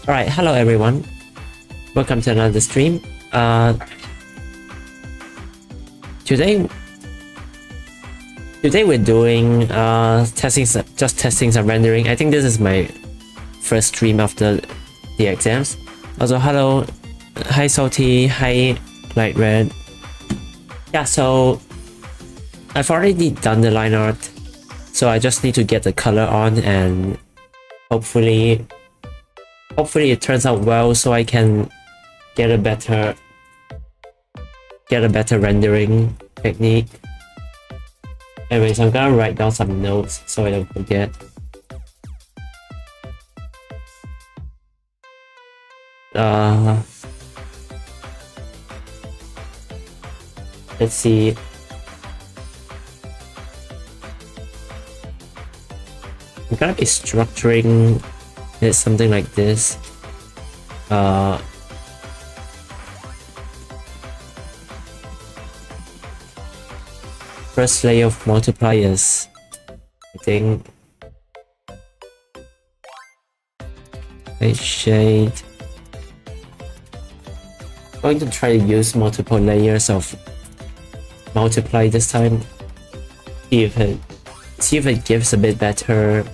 Alright, hello everyone. Welcome to another stream. Today we're doing just testing some rendering. I think this is my first stream after the exams. Also, hello, hi Salty, hi Light Red. Yeah, so I've already done the line art, so I just need to get the color on and hopefully it turns out well so I can get a better rendering technique. Anyways, I'm gonna write down some notes so I don't forget. Let's see. I'm gonna be structuring it something like this. First layer of multipliers, I think. Shade. I'm going to try to use multiple layers of multiply this time. See if it gives a bit better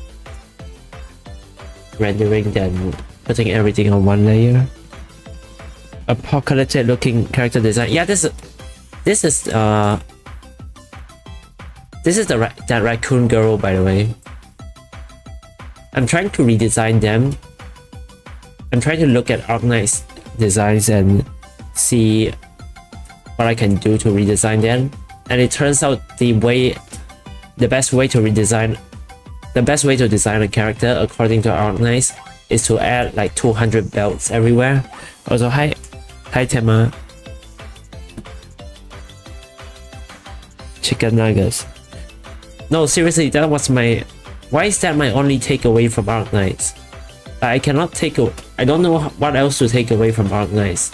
rendering than putting everything on one layer. Apocalyptic looking character design. Yeah, this is that raccoon girl, by the way. I'm trying to redesign them. I'm trying to look at Arknight's designs and see what I can do to redesign them. And it turns out the best way to design a character according to Arknight is to add like 200 belts everywhere. Also, hi Tema. Chicken nuggets. No, seriously, that was my... Why is that my only takeaway from Arknight? I cannot take... I don't know what else to take away from Arknight.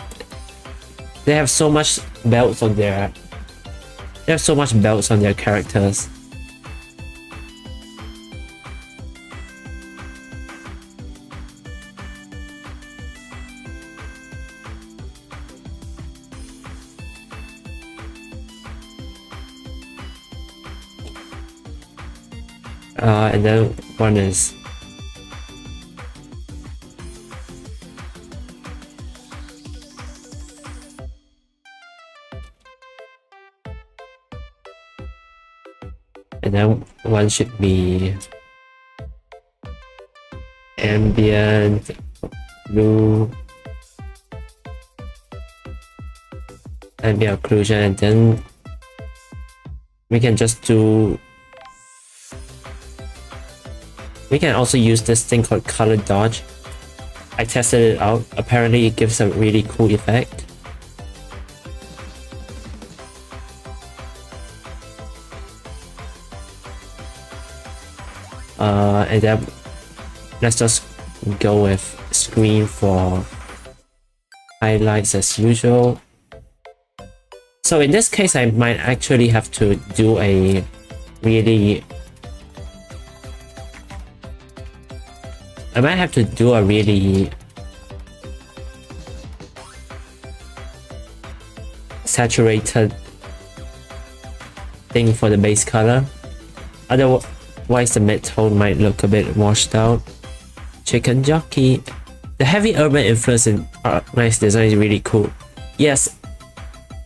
They have so much belts on their... They have so much belts on their characters. And then one is and then one should be ambient blue, ambient occlusion, and then we can just do... We can also use this thing called color dodge. I tested it out. Apparently it gives a really cool effect. And then let's just go with screen for highlights as usual. So in this case, I might actually have to do a really... I might have to do a really saturated thing for the base color. Otherwise, the mid-tone might look a bit washed out. Chicken jockey. The heavy urban influence in Arknight's design is really cool. Yes,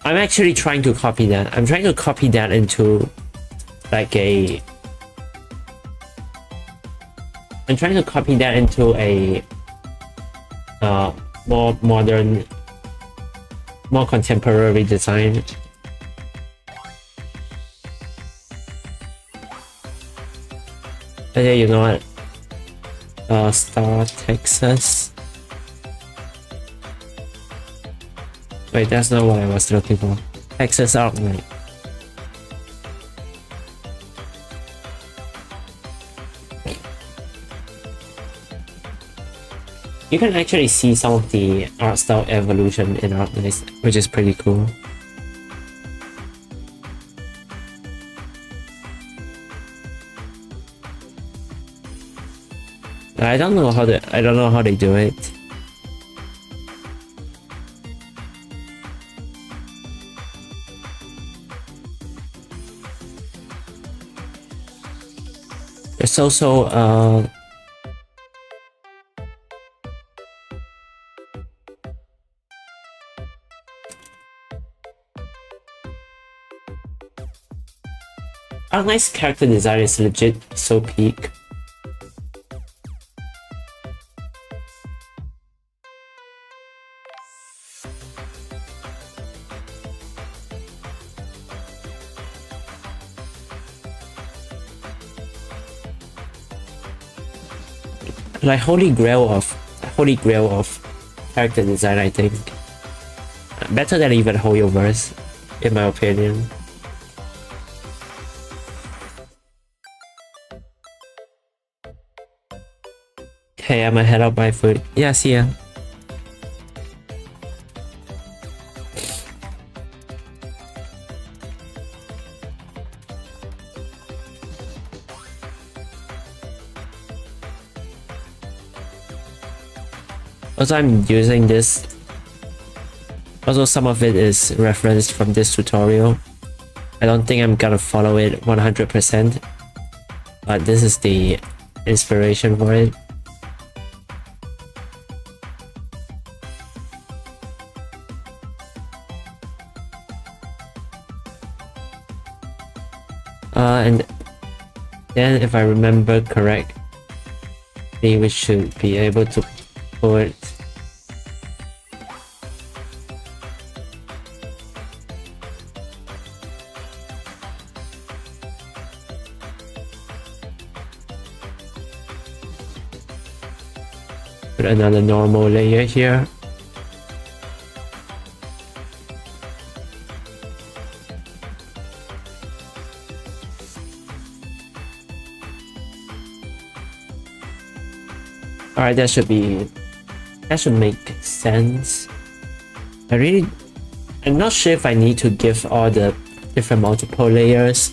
I'm actually trying to copy that. I'm trying to copy that into like a... I'm trying to copy that into a more modern, more contemporary design. Okay, you know what? Star Texas. Wait, that's not what I was looking for. Texas Arknight. You can actually see some of the art style evolution in Arknight, which is pretty cool. I don't know how they do it. There's also a nice character design is legit so peak. Like holy grail of character design, I think. Better than even Hoyoverse, in my opinion. Okay, I'm ahead of my food. Yeah, see ya. Also, I'm using this. Also, some of it is referenced from this tutorial. I don't think I'm gonna follow it 100%, but this is the inspiration for it. And then if I remember correctly, we should be able to put another normal layer here. Alright, that should make sense. I'm not sure if I need to give all the different multiple layers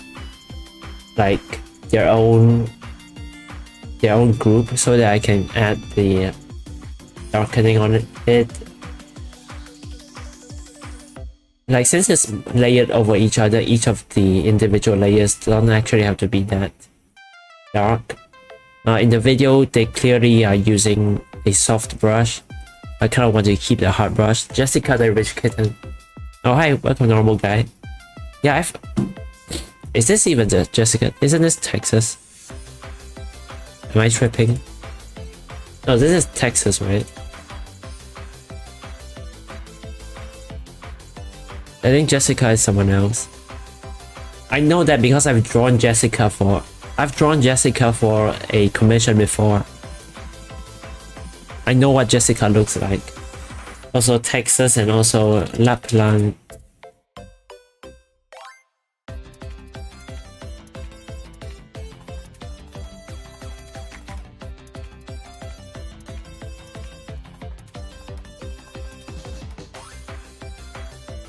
like their own group so that I can add the darkening on it. Like since it's layered over each other, each of the individual layers don't actually have to be that dark. In the video, they clearly are using a soft brush. I kind of want to keep the hard brush. Jessica the Rich Kitten. Oh hi, welcome normal guy. Yeah, is this even the Jessica? Isn't this Texas? Am I tripping? No, this is Texas, right? I think Jessica is someone else. I know that because I've drawn Jessica for a commission before. I know what Jessica looks like. Also Texas and also Lapland.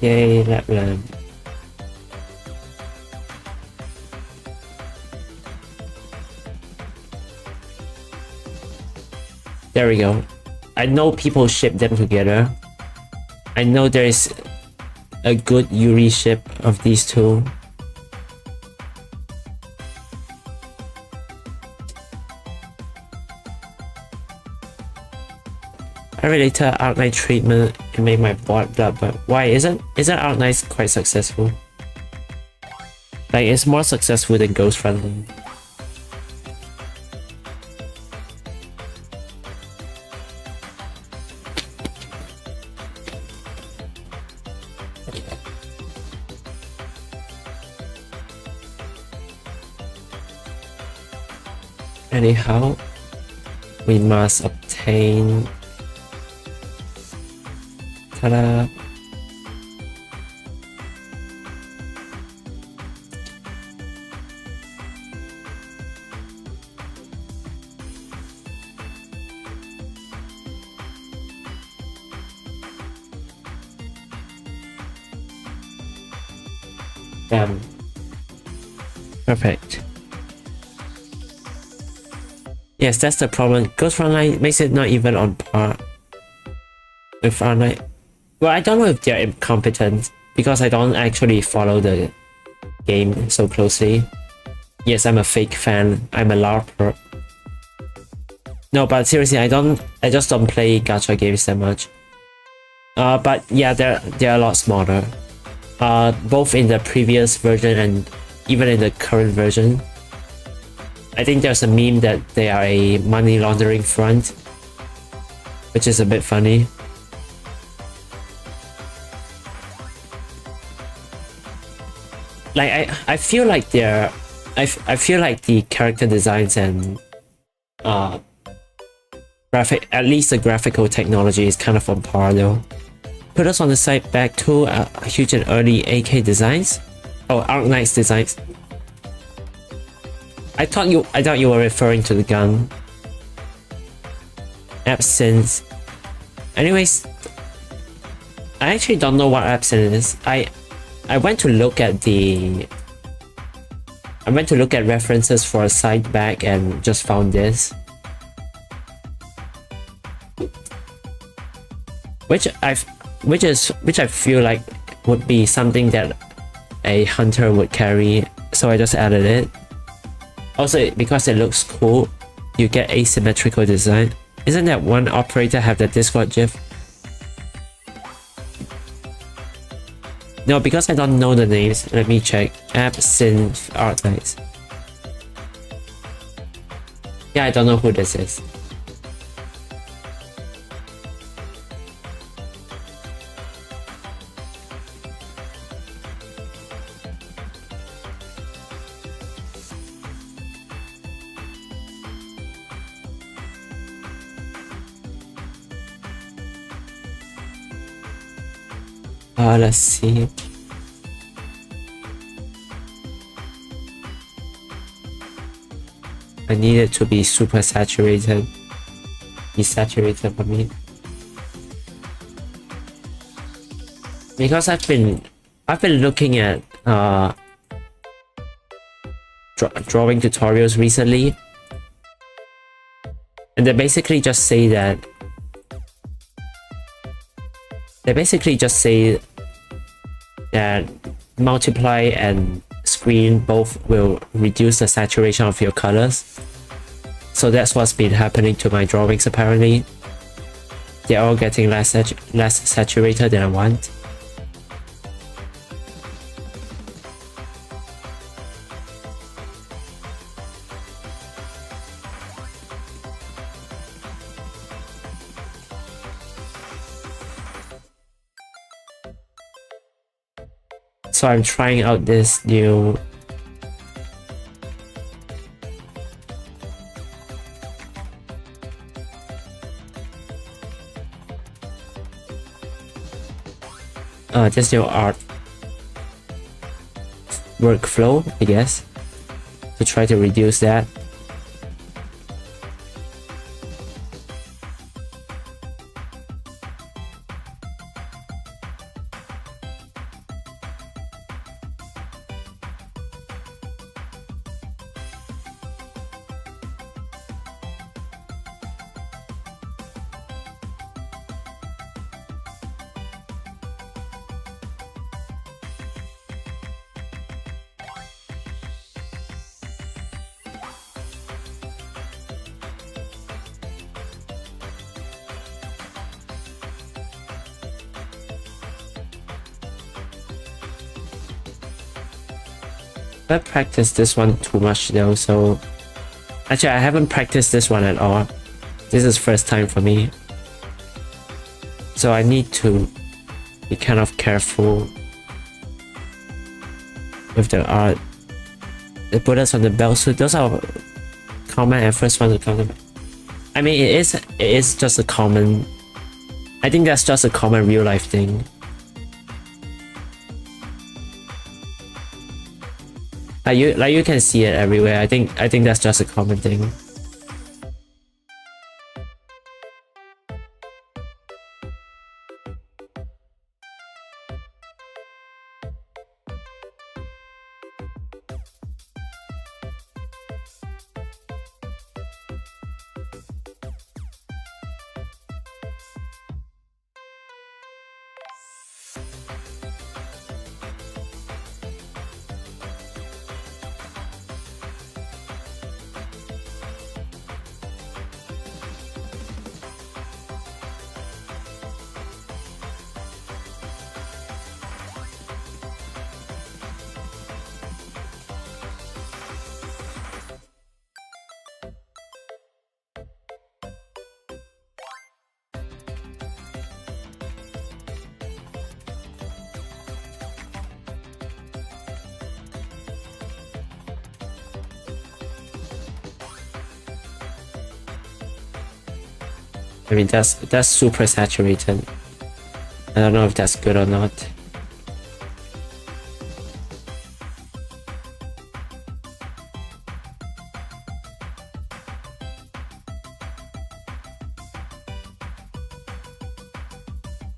Yay, Lapland. There we go. I know people ship them together. I know there is a good Yuri ship of these two. I relate to Arknight treatment and make my blood, but why isn't Arknight quite successful? Like it's more successful than Ghost Frontline. Anyhow, we must obtain. Ta-da! Damn. Perfect. Yes, that's the problem. Ghost Frontline makes it not even on par with Arknight. Well, I don't know if they're incompetent because I don't actually follow the game so closely. Yes, I'm a fake fan. I'm a LARPer. No, but seriously, I just don't play gacha games that much. But yeah, they're a lot smaller. Both in the previous version and even in the current version. I think there's a meme that they are a money laundering front, which is a bit funny. Like I feel like I feel like the character designs and at least the graphical technology is kind of on par though. Put us on the site back to huge and early AK designs. Oh, Arknight's designs. I thought you were referring to the gun. Absinthe. Anyways, I actually don't know what absinthe is. I went to look at references for a site back and just found this. Which I feel like would be something that a hunter would carry, so I just added it. Also, because it looks cool, you get asymmetrical design. Isn't that one operator have the Discord GIF? No, because I don't know the names. Let me check. Absinthe Arknights. Yeah, I don't know who this is. Let's see. I need it to be super saturated. Be saturated for me. Because I've been looking at drawing tutorials recently, and they basically just say that multiply and screen both will reduce the saturation of your colors. So that's what's been happening to my drawings apparently. They're all getting less saturated than I want. So I'm trying out this new art workflow, I guess, to try to reduce that. I practiced this one too much though, so actually I haven't practiced this one at all. This is first time for me, so I need to be kind of careful with the art. They put us on the belt suit. Those are common and first one to come. I mean, it is just a common. I think that's just a common real life thing. Like you can see it everywhere. I think that's just a common thing. I mean, that's super saturated. I don't know if that's good or not.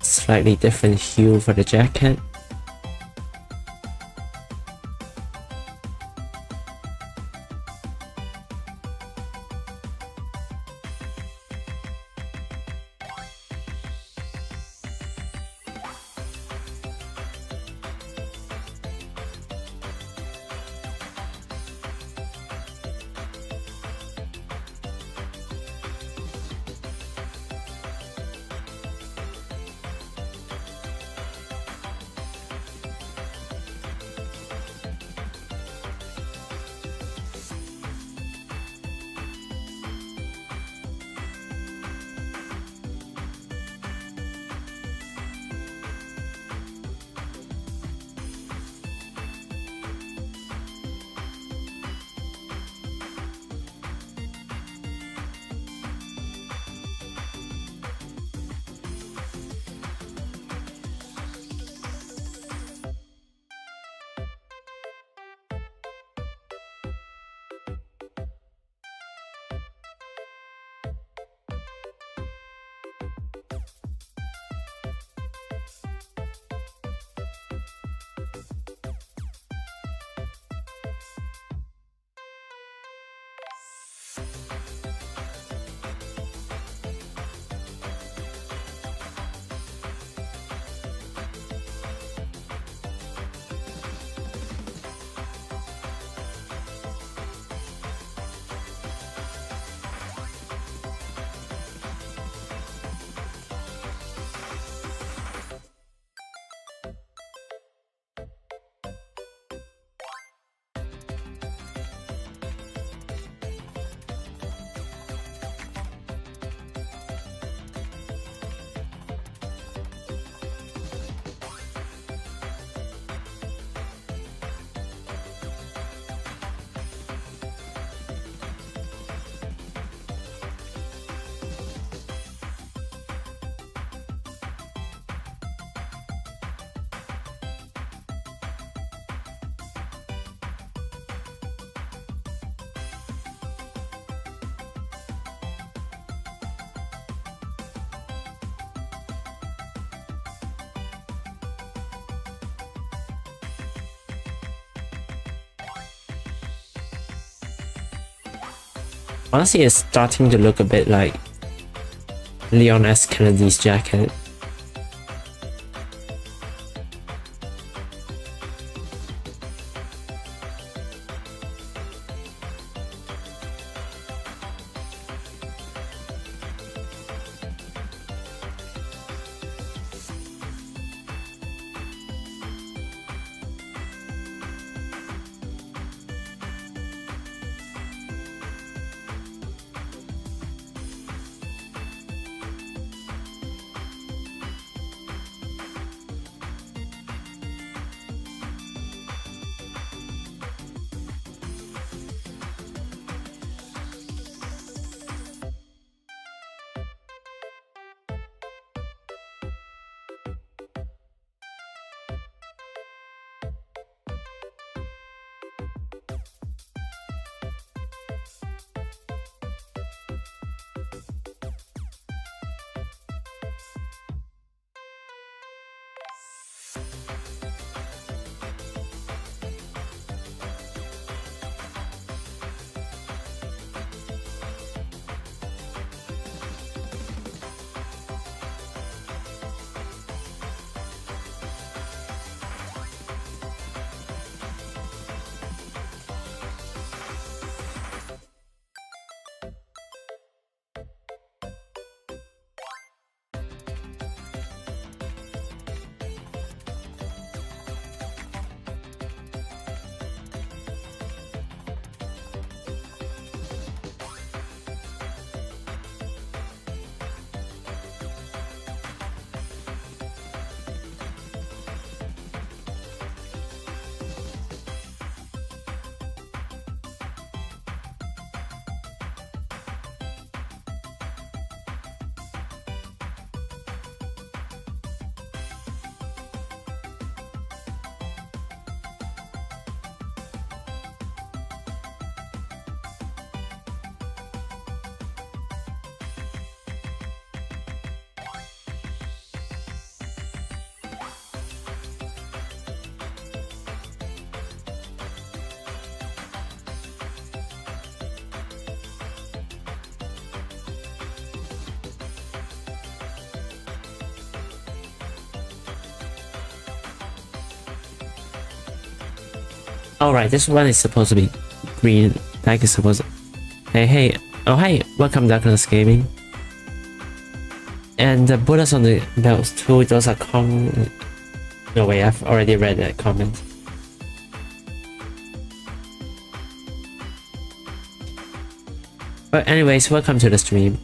Slightly different hue for the jacket. Honestly, it's starting to look a bit like Leon S. Kennedy's jacket. Alright, this one is supposed to be green. Like it's supposed to... Hey. Oh, hi. Welcome, Darkness Gaming. And the bullets on the belts too, those are common. No way, I've already read that comment. But anyways, welcome to the stream.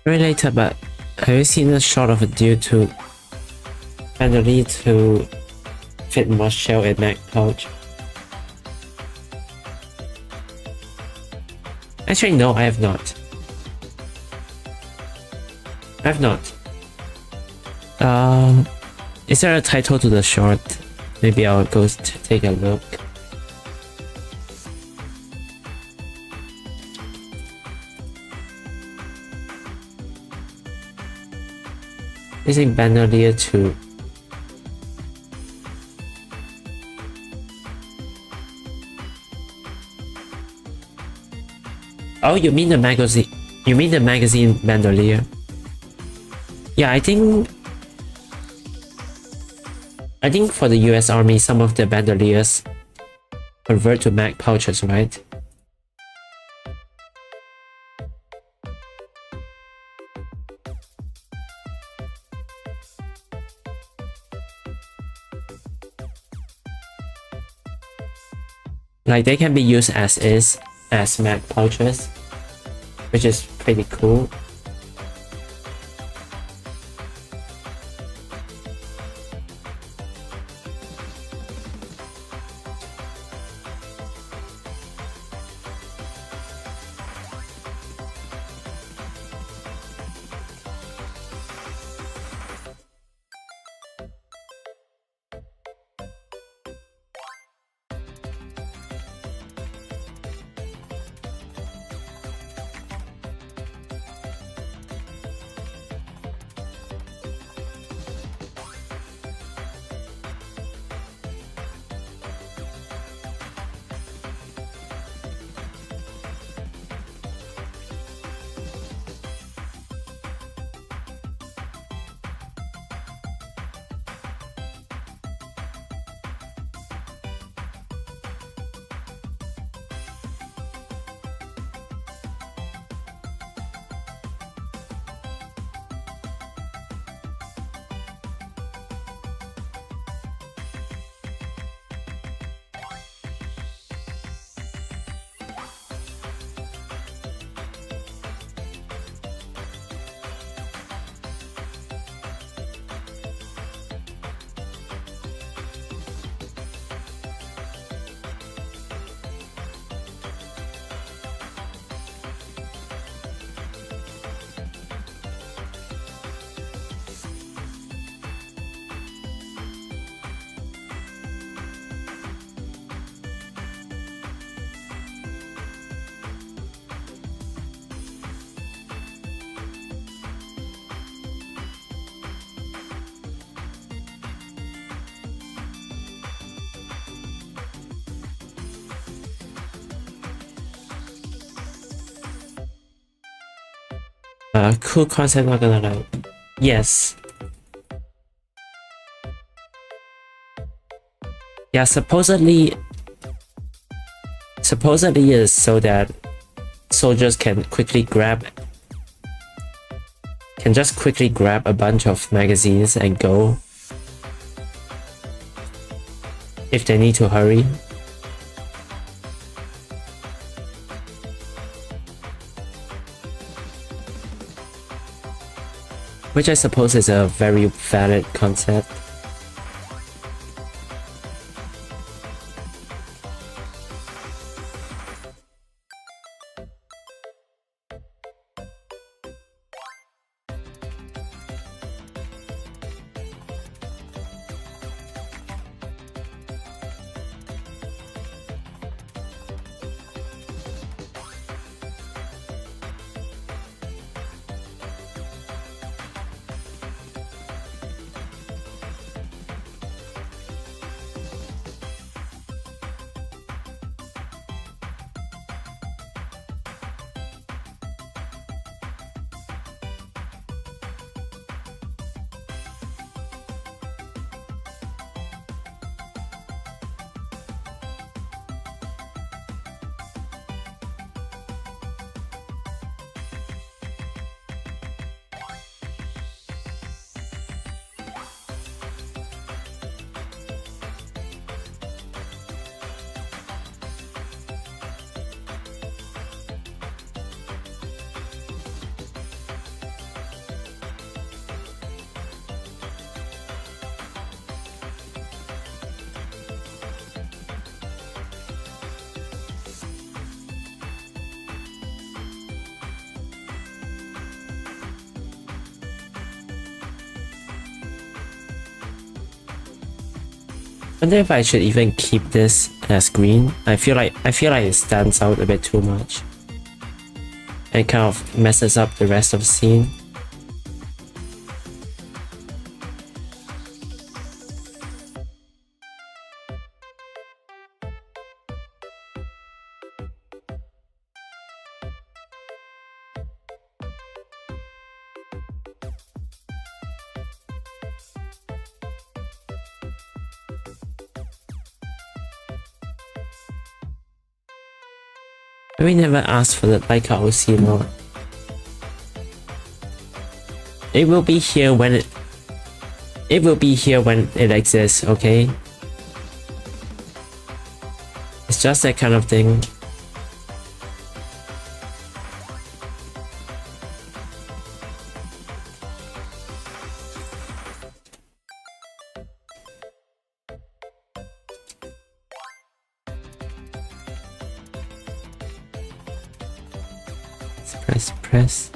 Very later, but have you seen a shot of a dude to finally to fit more shell in Mac pouch? Actually, no, I have not. I have not. Is there a title to the short? Maybe I'll go take a look. Using bandolier too. Oh, you mean the magazine? You mean the magazine bandolier? Yeah, I think for the US Army, some of the bandoliers convert to mag pouches, right? Like they can be used as is, as mag pouches, which is pretty cool. Cool concept, not gonna lie. Yes. Yeah, supposedly is so that soldiers can just quickly grab a bunch of magazines and go if they need to hurry. Which I suppose is a very valid concept. I wonder if I should even keep this as green. I feel like it stands out a bit too much and kind of messes up the rest of the scene. We never asked for the Leica OC mode. It will be here when it exists, okay? It's just that kind of thing. Press.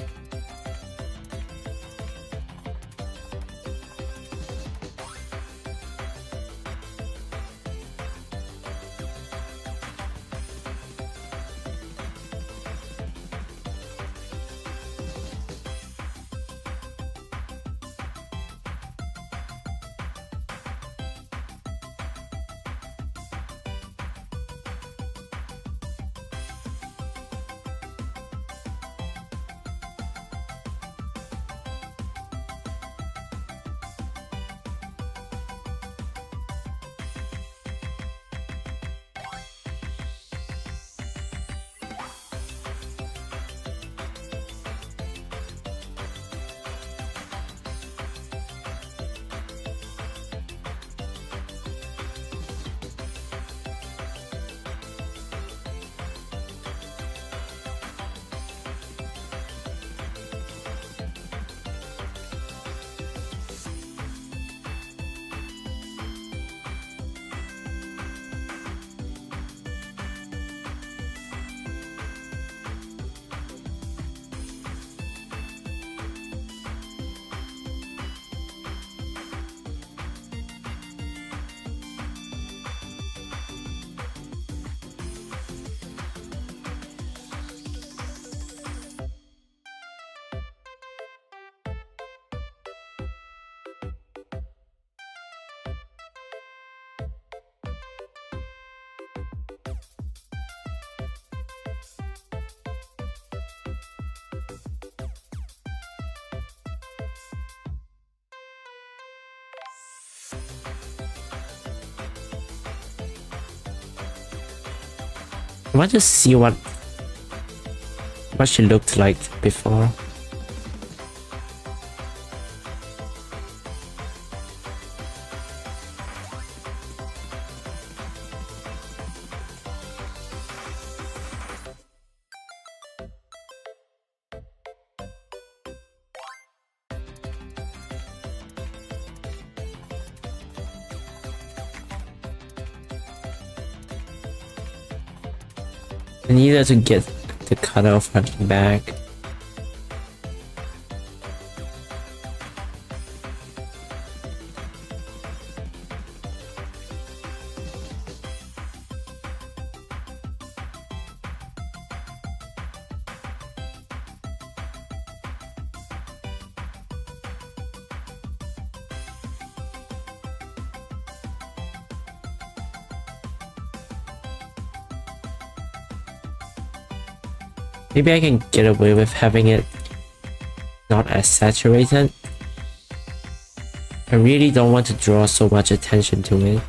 I want to see what she looked like before. I needed to get the cut off her back. Maybe I can get away with having it not as saturated. I really don't want to draw so much attention to it.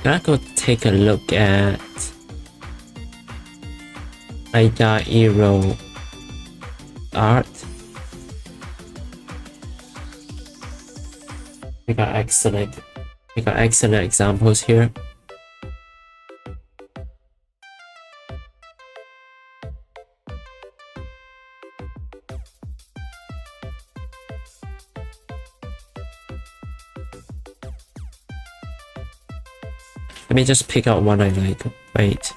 Gonna go take a look at Ida Iro art. We got excellent examples here. Let me just pick out one I like. Wait.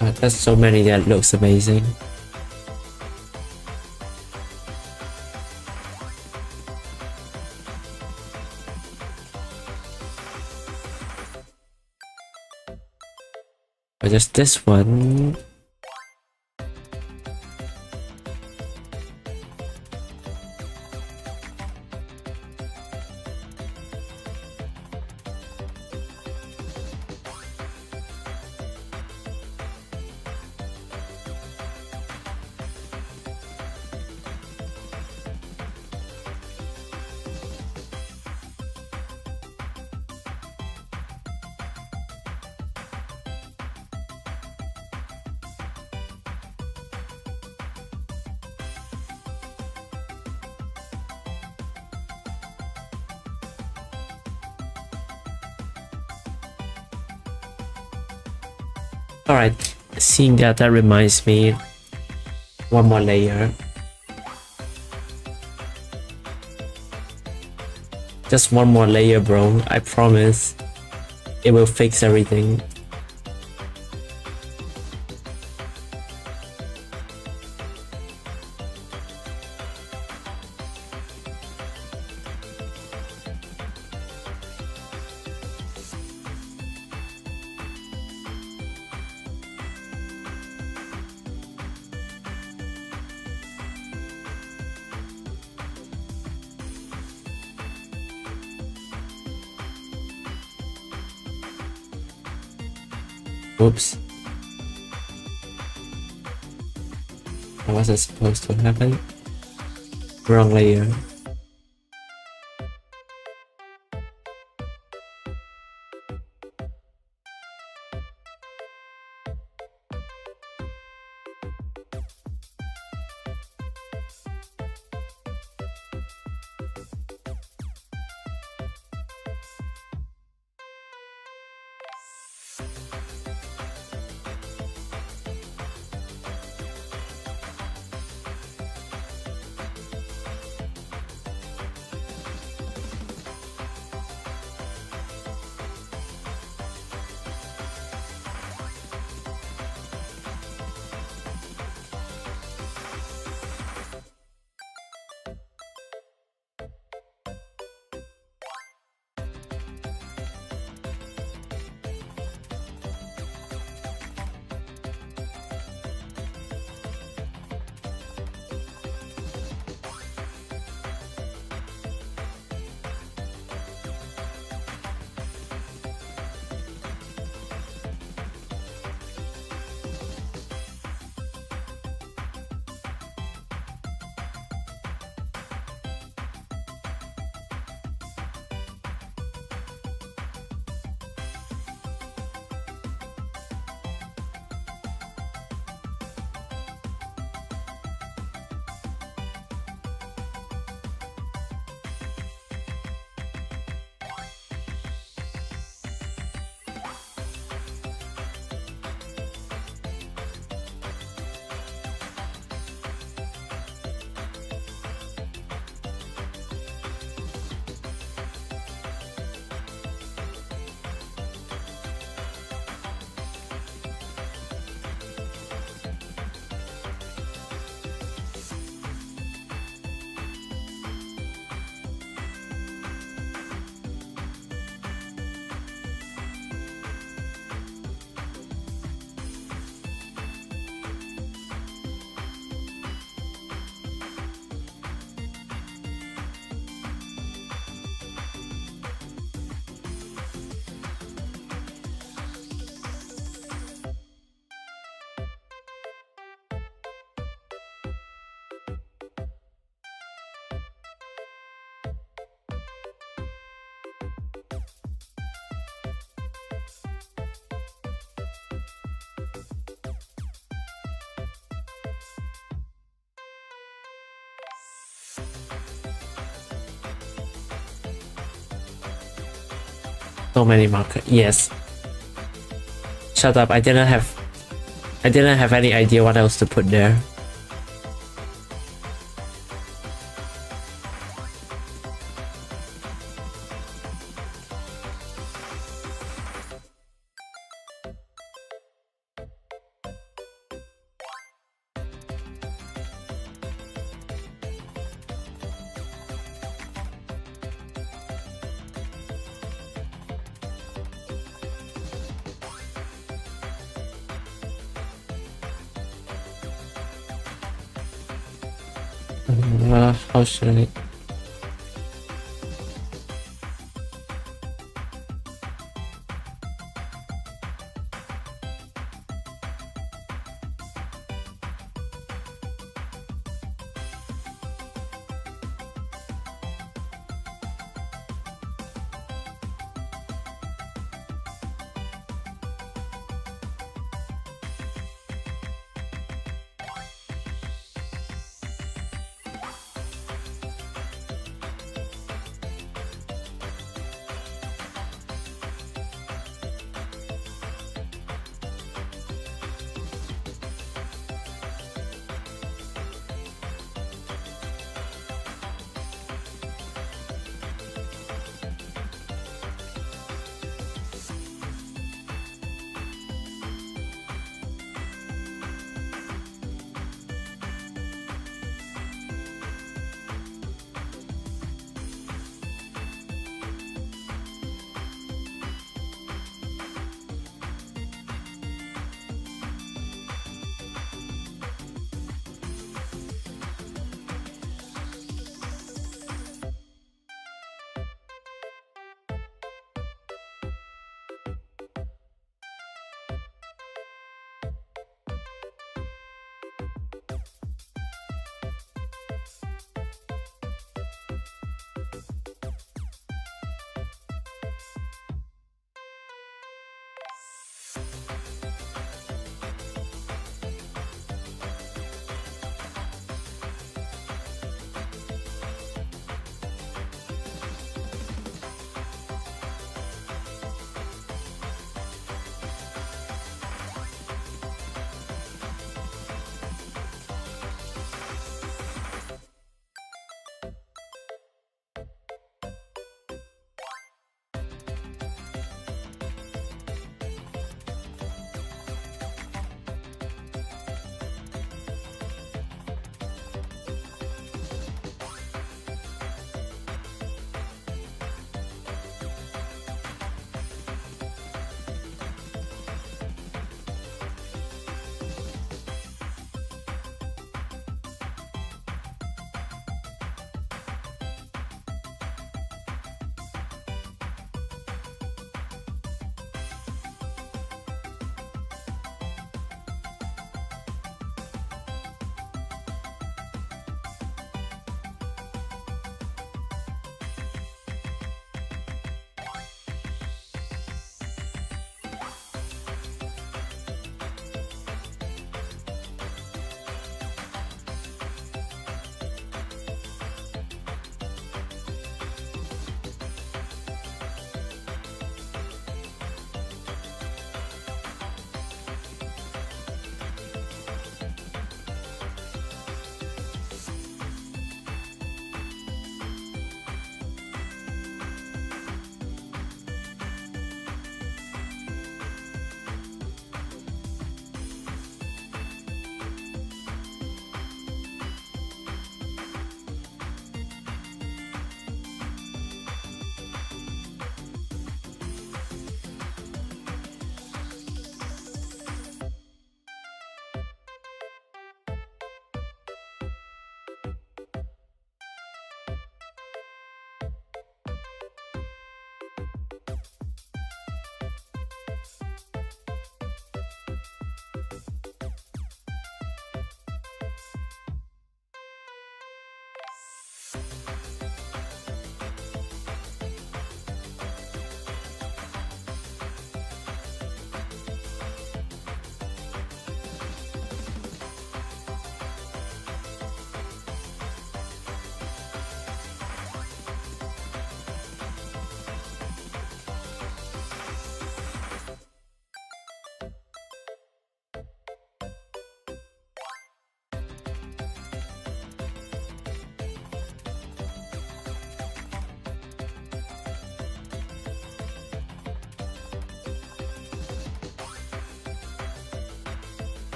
There's so many that looks amazing. Or just this one. Alright, seeing that reminds me, one more layer. Just one more layer, bro. I promise. It will fix everything. Oops. What was it supposed to happen? Wrong layer. So many markers. Yes. Shut up. I didn't have any idea what else to put there. How should I?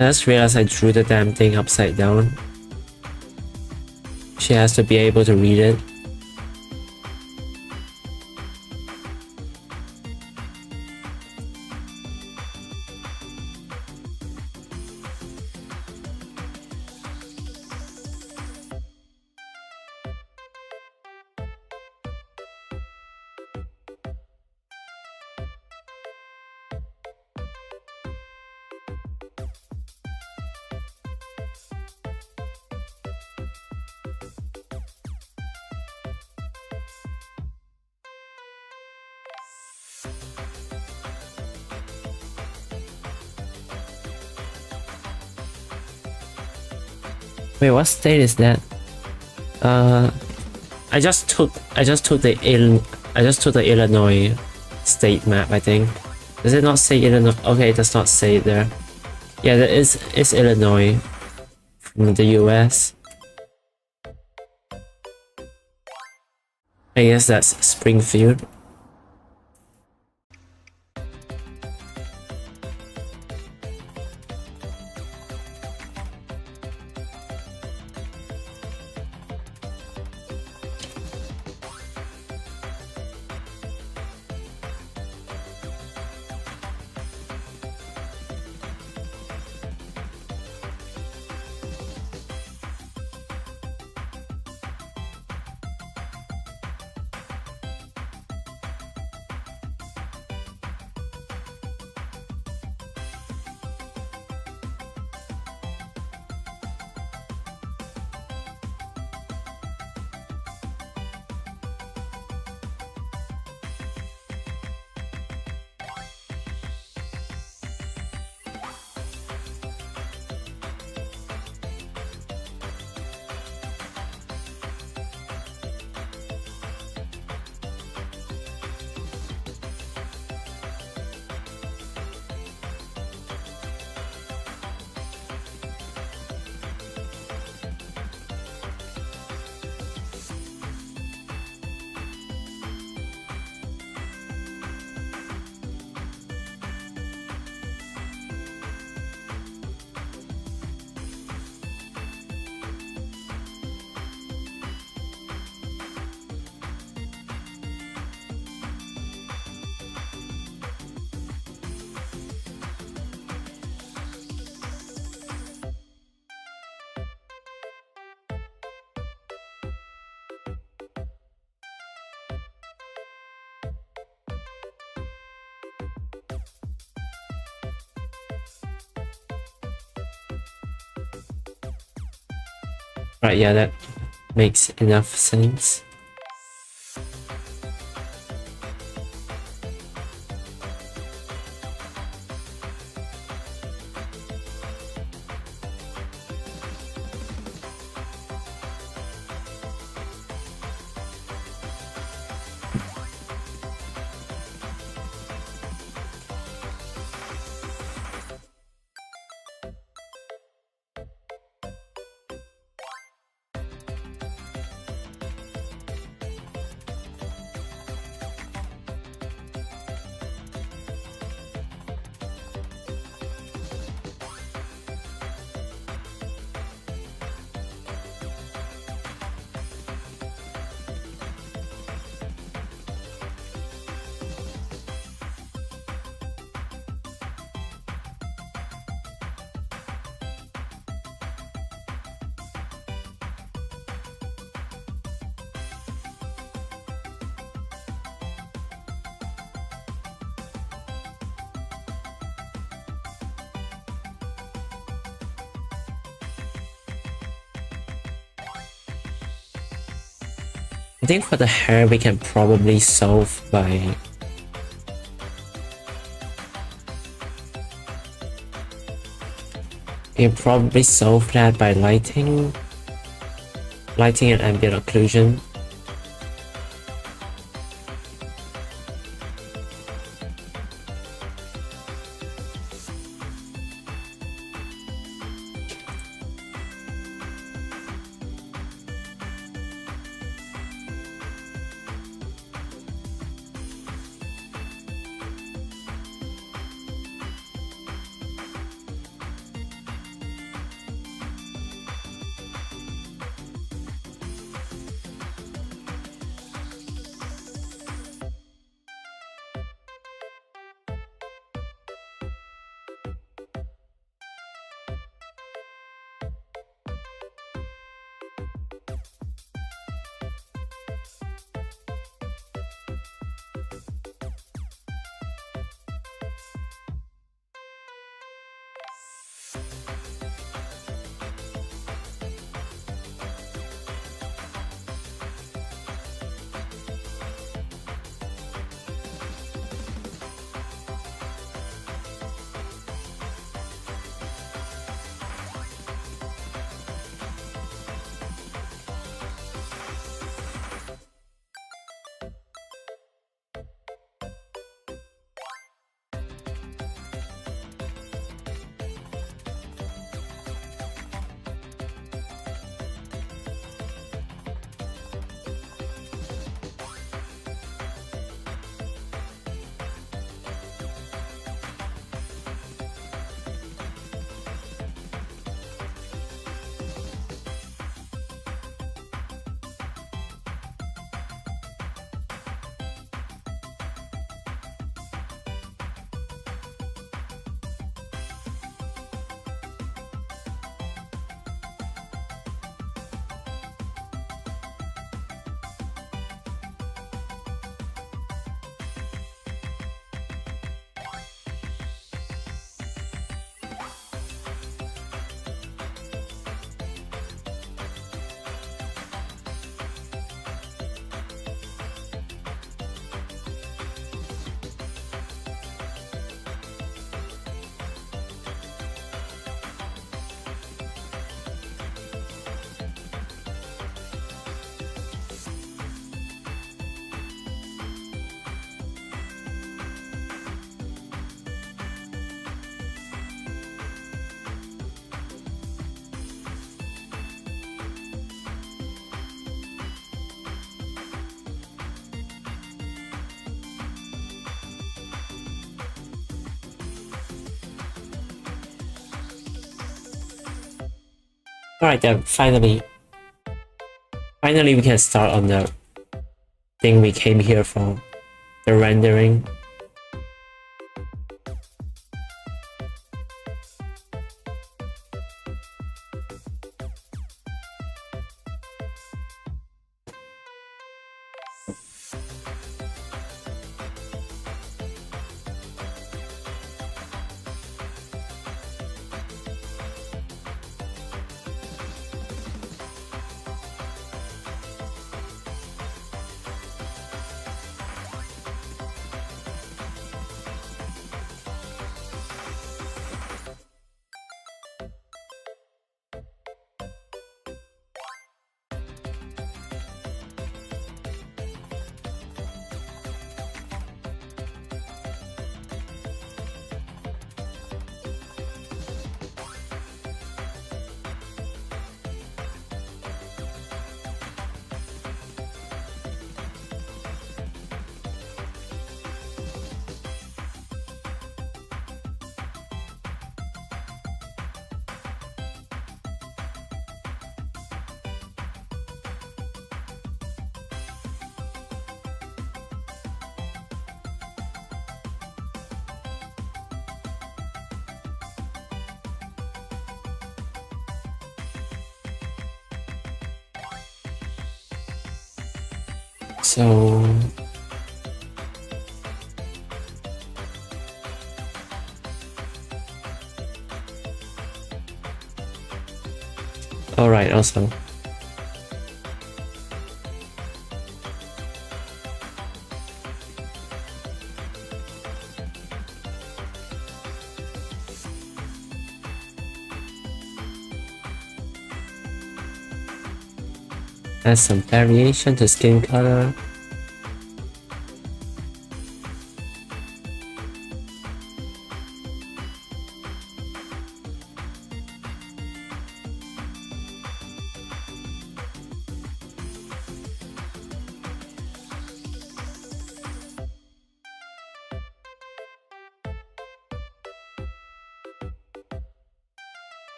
I just realized I drew the damn thing upside down. She has to be able to read it. Wait, what state is that? I just took the Illinois state map, I think. Does it not say Illinois? Okay, it does not say it there. Yeah, it's Illinois from the US. I guess that's Springfield. Right, yeah, that makes enough sense. I think for the hair we can probably solve by that by lighting and ambient occlusion. Alright then, finally we can start on the thing we came here for, the rendering. So alright, also add some variation to skin color.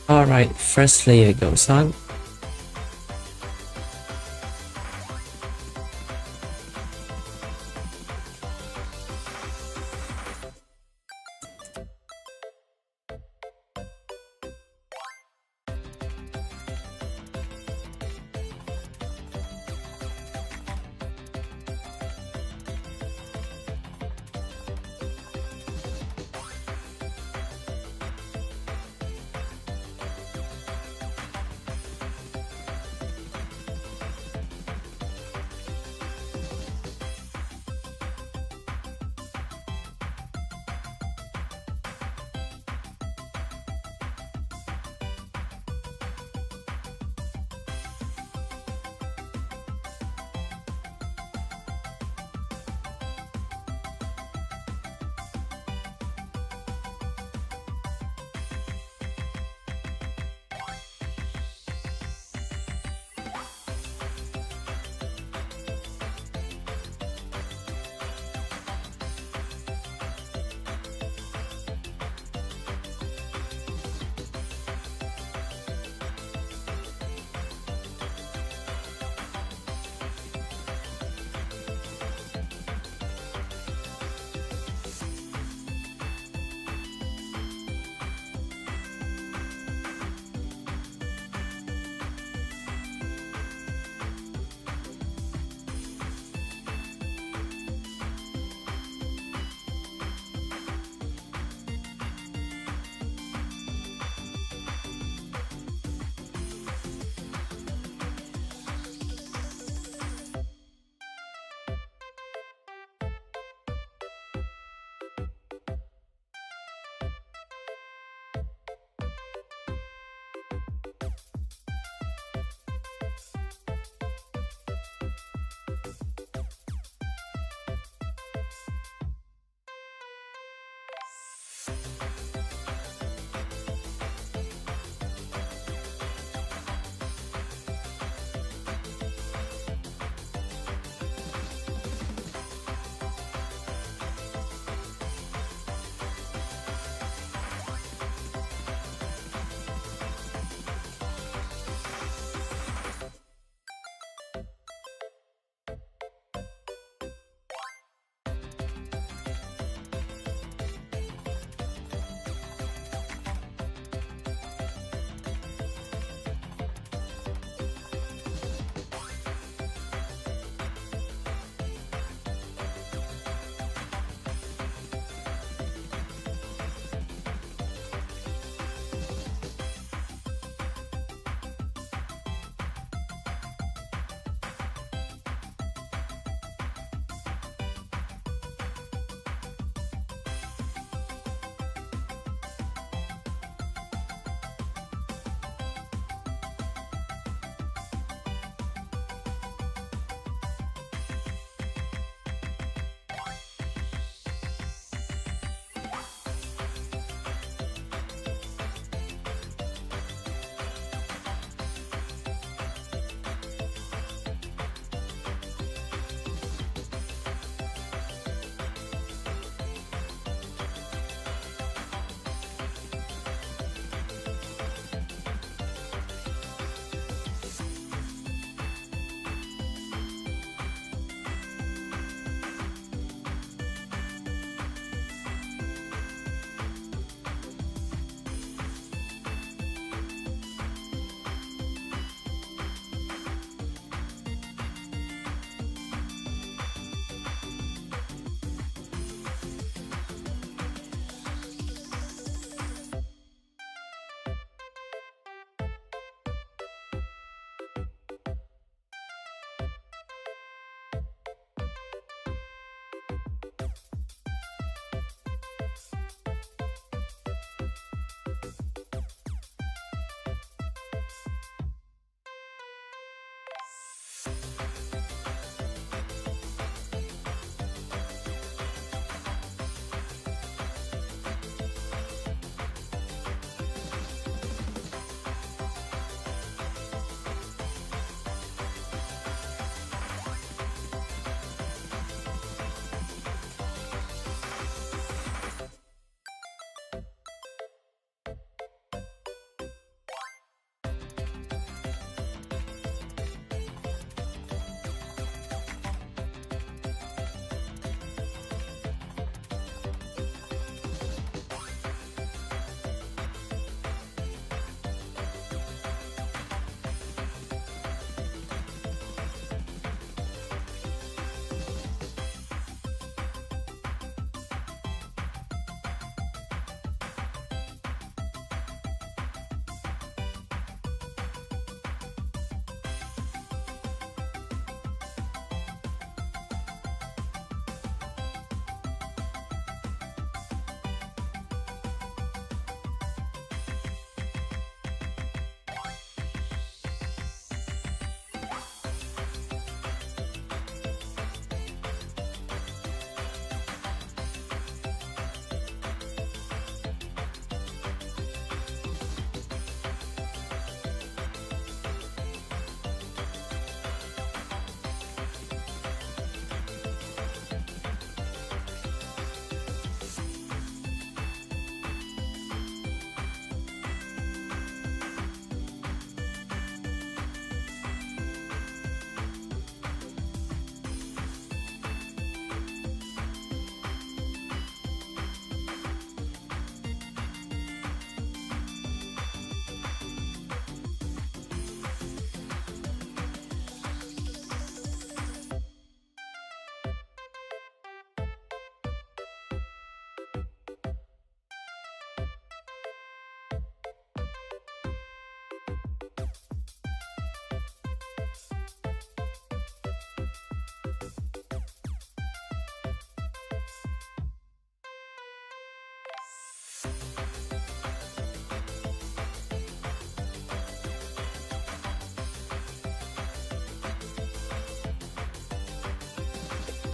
Alright, first layer goes on.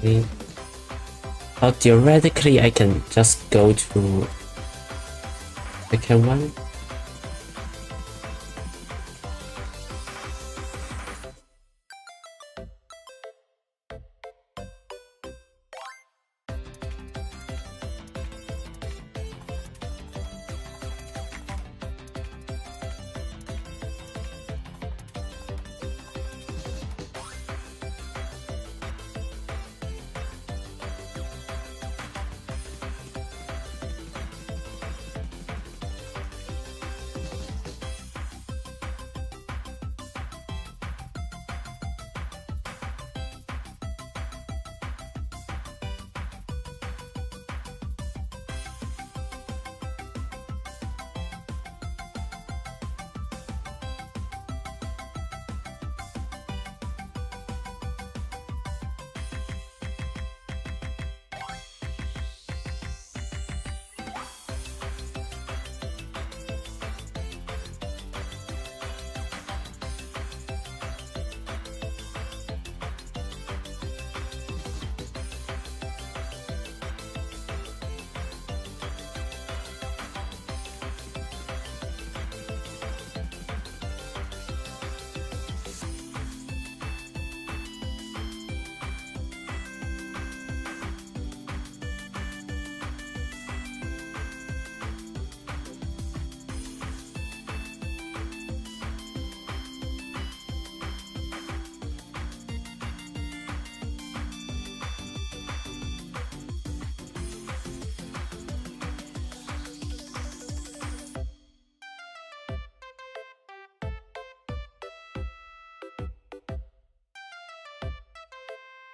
Well, theoretically, I can just go to second one.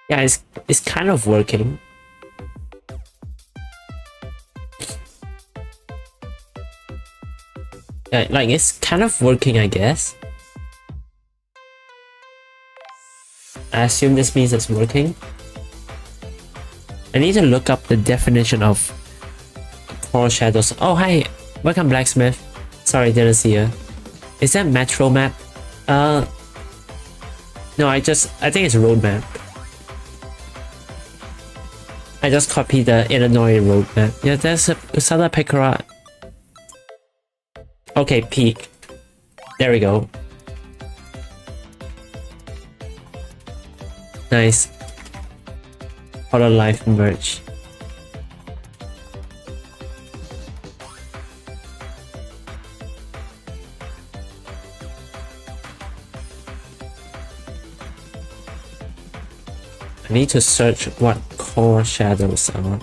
Yeah, it's kind of working. Yeah, like it's kind of working, I guess. I assume this means it's working. I need to look up the definition of core shadows. Oh, hi, welcome Blacksmith. Sorry, didn't see you. Is that Metro map? No, I think it's road map. I just copied the Illinois road map. Yeah, there's a Santa Pecora. Okay, peak. There we go. Nice. Auto life merge. I need to search what core shadows are.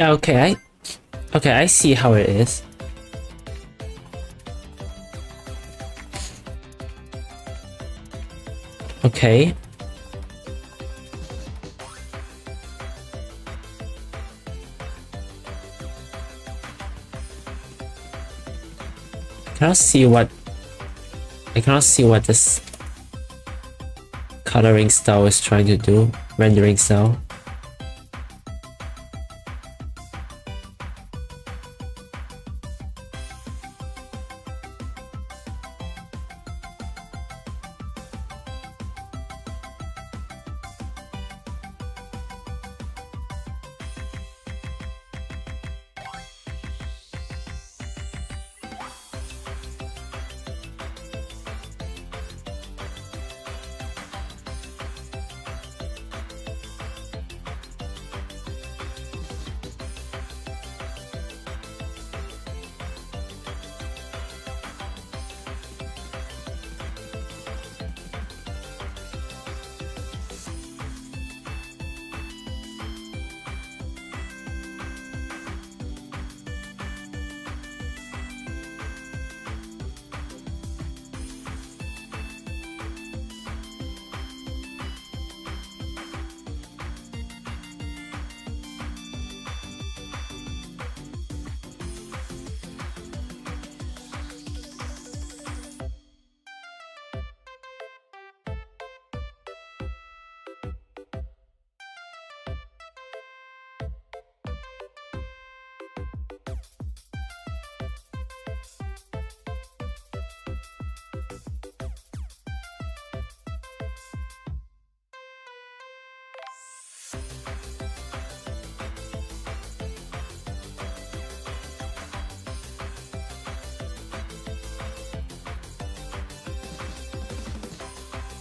Okay, I see how it is. Okay. I cannot see what this coloring style is trying to do, rendering style.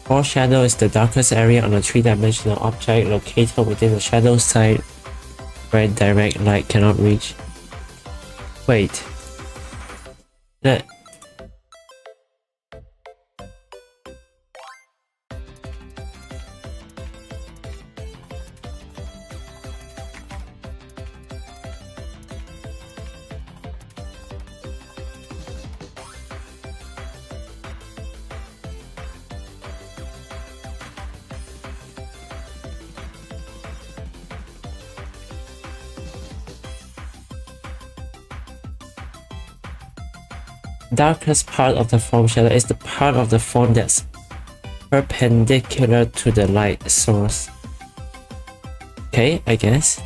Foreshadow is the darkest area on a three-dimensional object located within the shadow side where direct light cannot reach. Wait. That... darkest part of the form shadow is the part of the form that's perpendicular to the light source. Okay, I guess.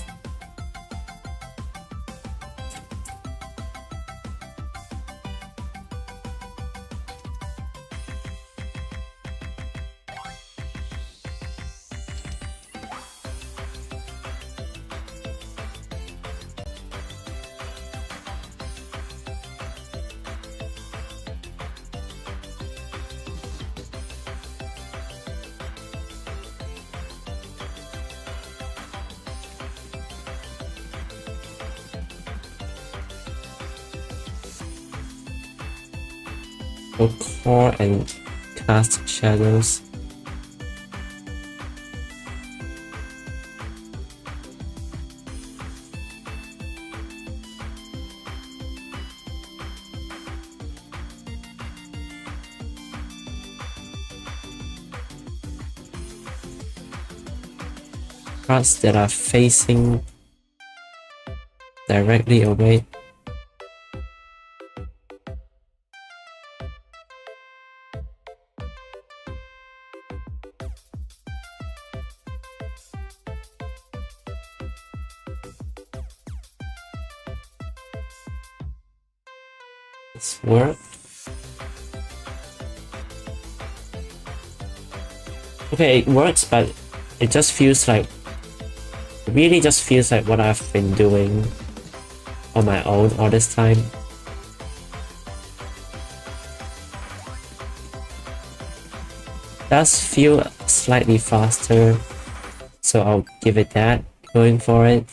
So core and cast shadows. Parts that are facing directly away. It's worked. Okay, it works, but it just feels like, really just feels like what I've been doing on my own all this time. Does feel slightly faster, so I'll give it that, going for it.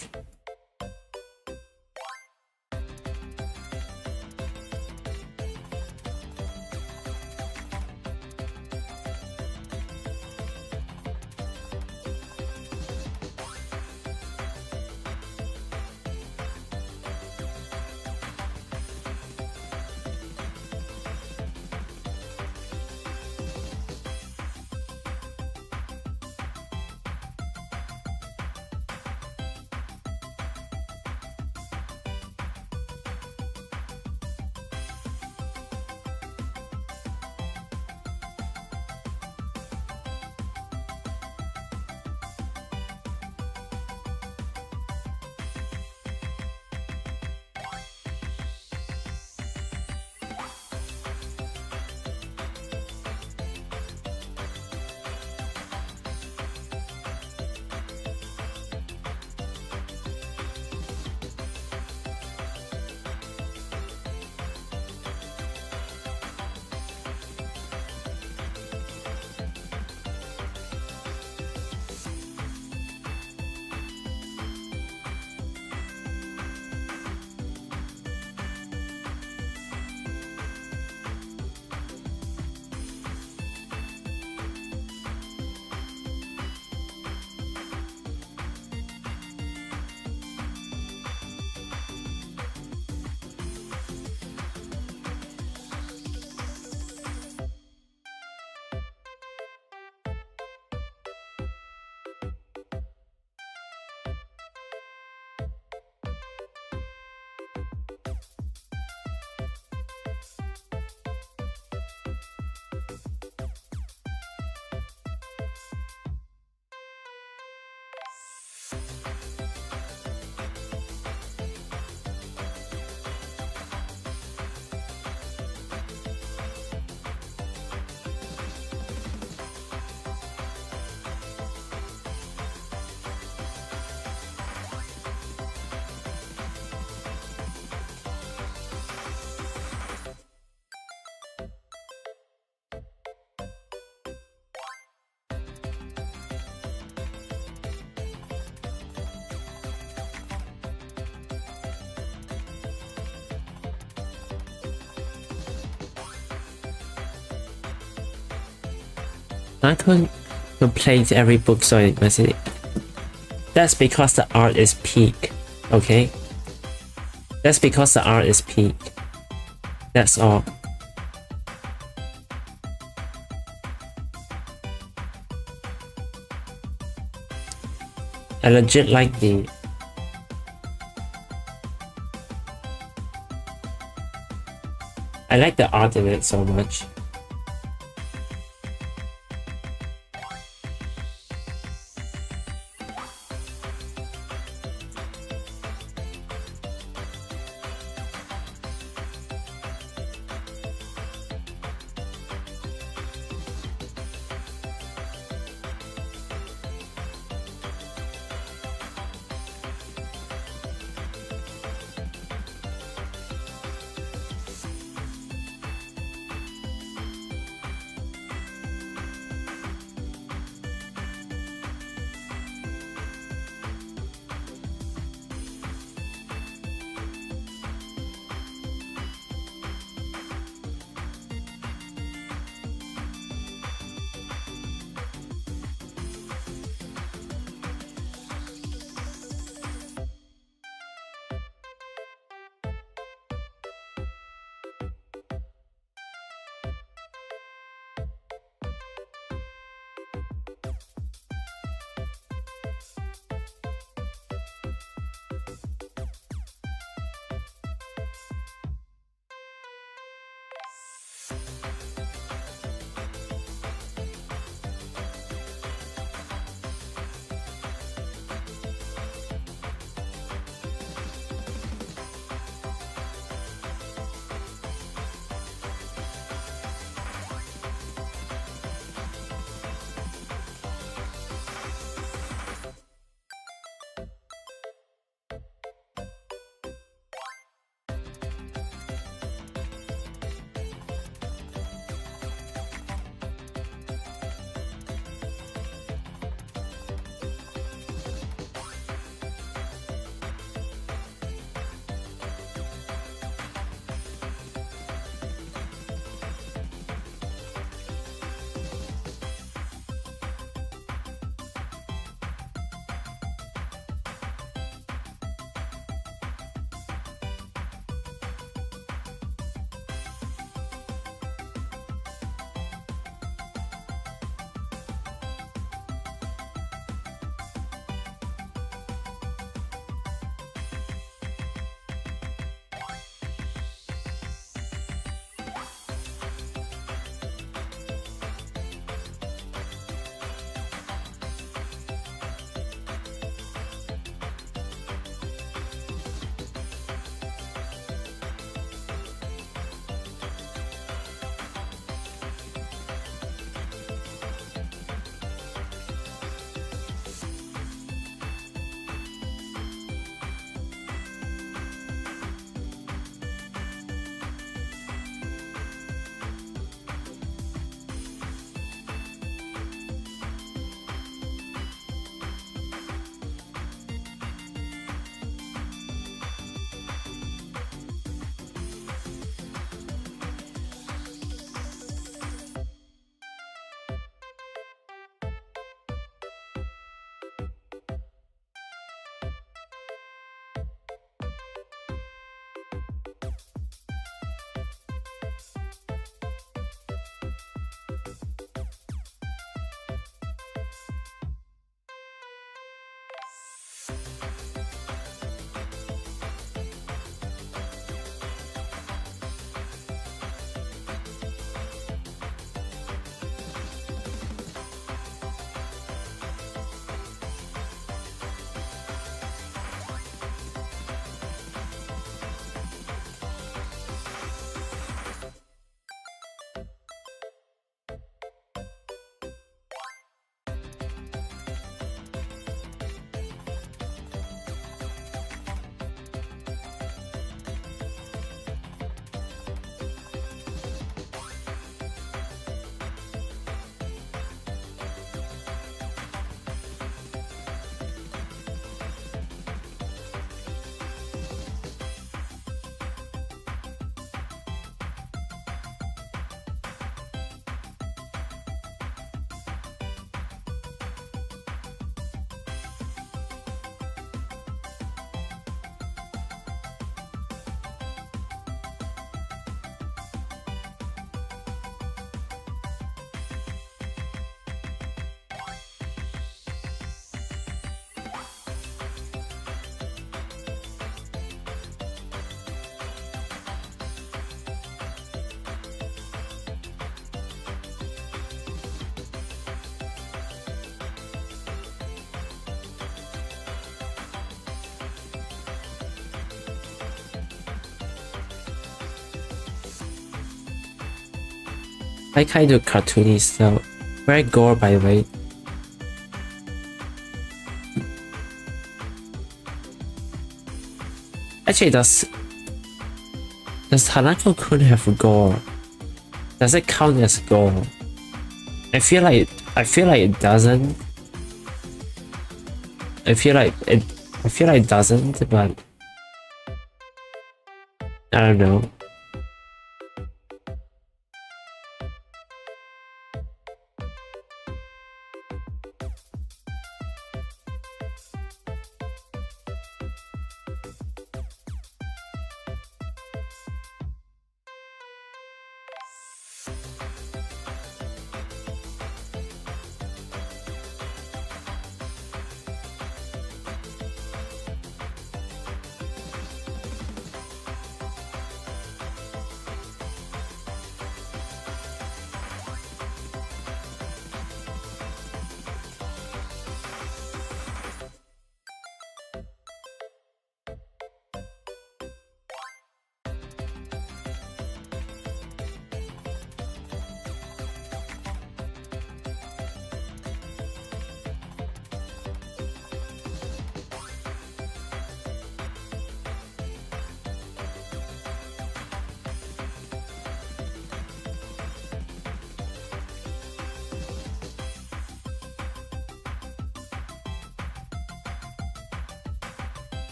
I couldn't complain every book so in my city. That's because the art is peak, okay? That's because the art is peak. That's all. I legit like the art in it so much. I kind of cartoony style. Very gore, by the way. Actually, does Hanako-kun have gore? Does it count as gore? I feel like it doesn't. I feel like it doesn't, but I don't know.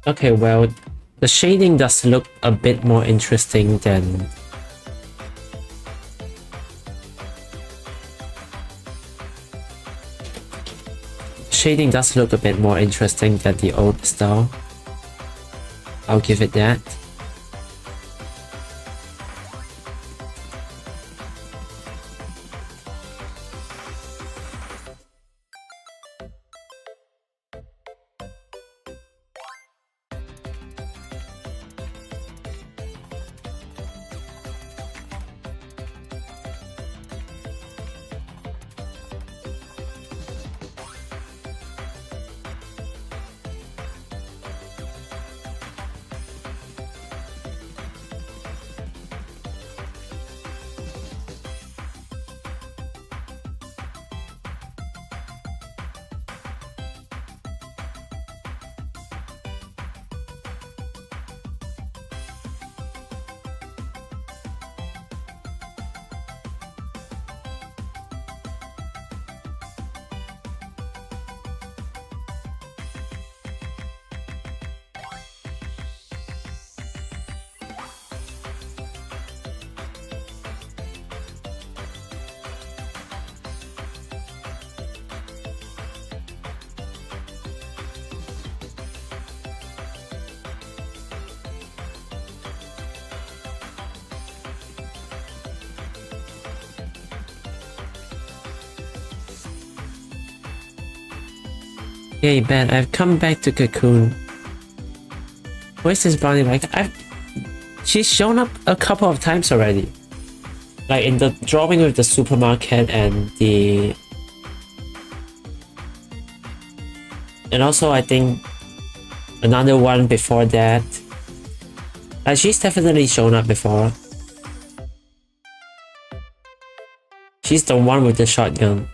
Okay, well, the shading does look a bit more interesting than shading does look a bit more interesting than the old style. I'll give it that. Hey Ben, I've come back to Cocoon. Where's this brownie like? She's shown up a couple of times already. Like in the drawing with the supermarket and the... And also I think another one before that. Like she's definitely shown up before. She's the one with the shotgun.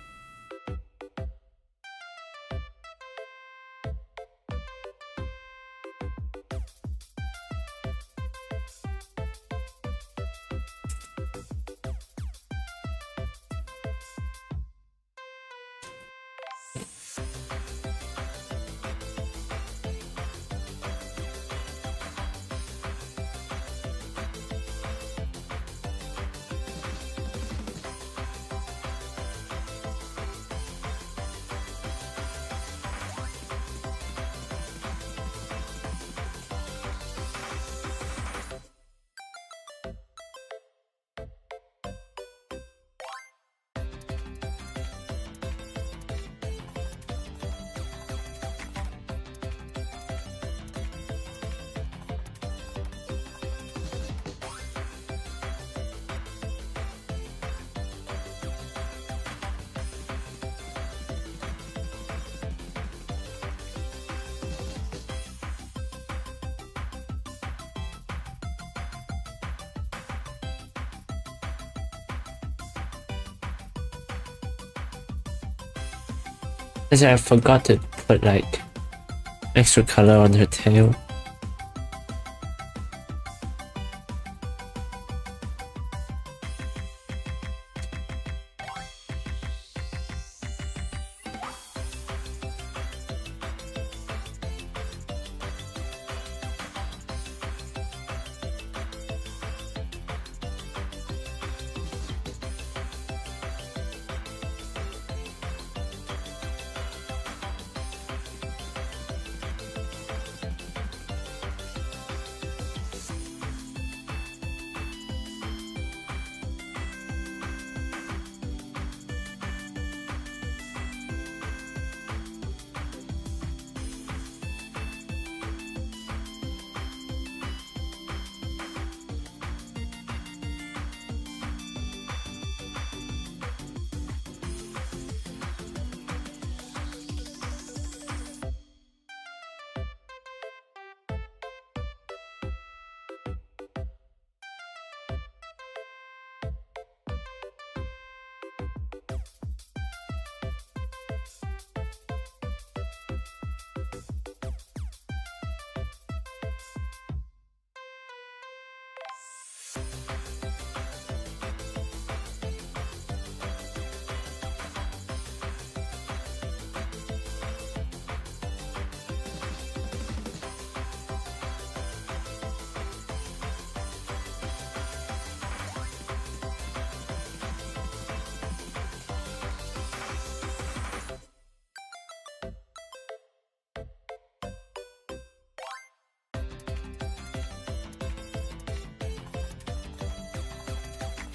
Because I forgot to put like extra color on her tail.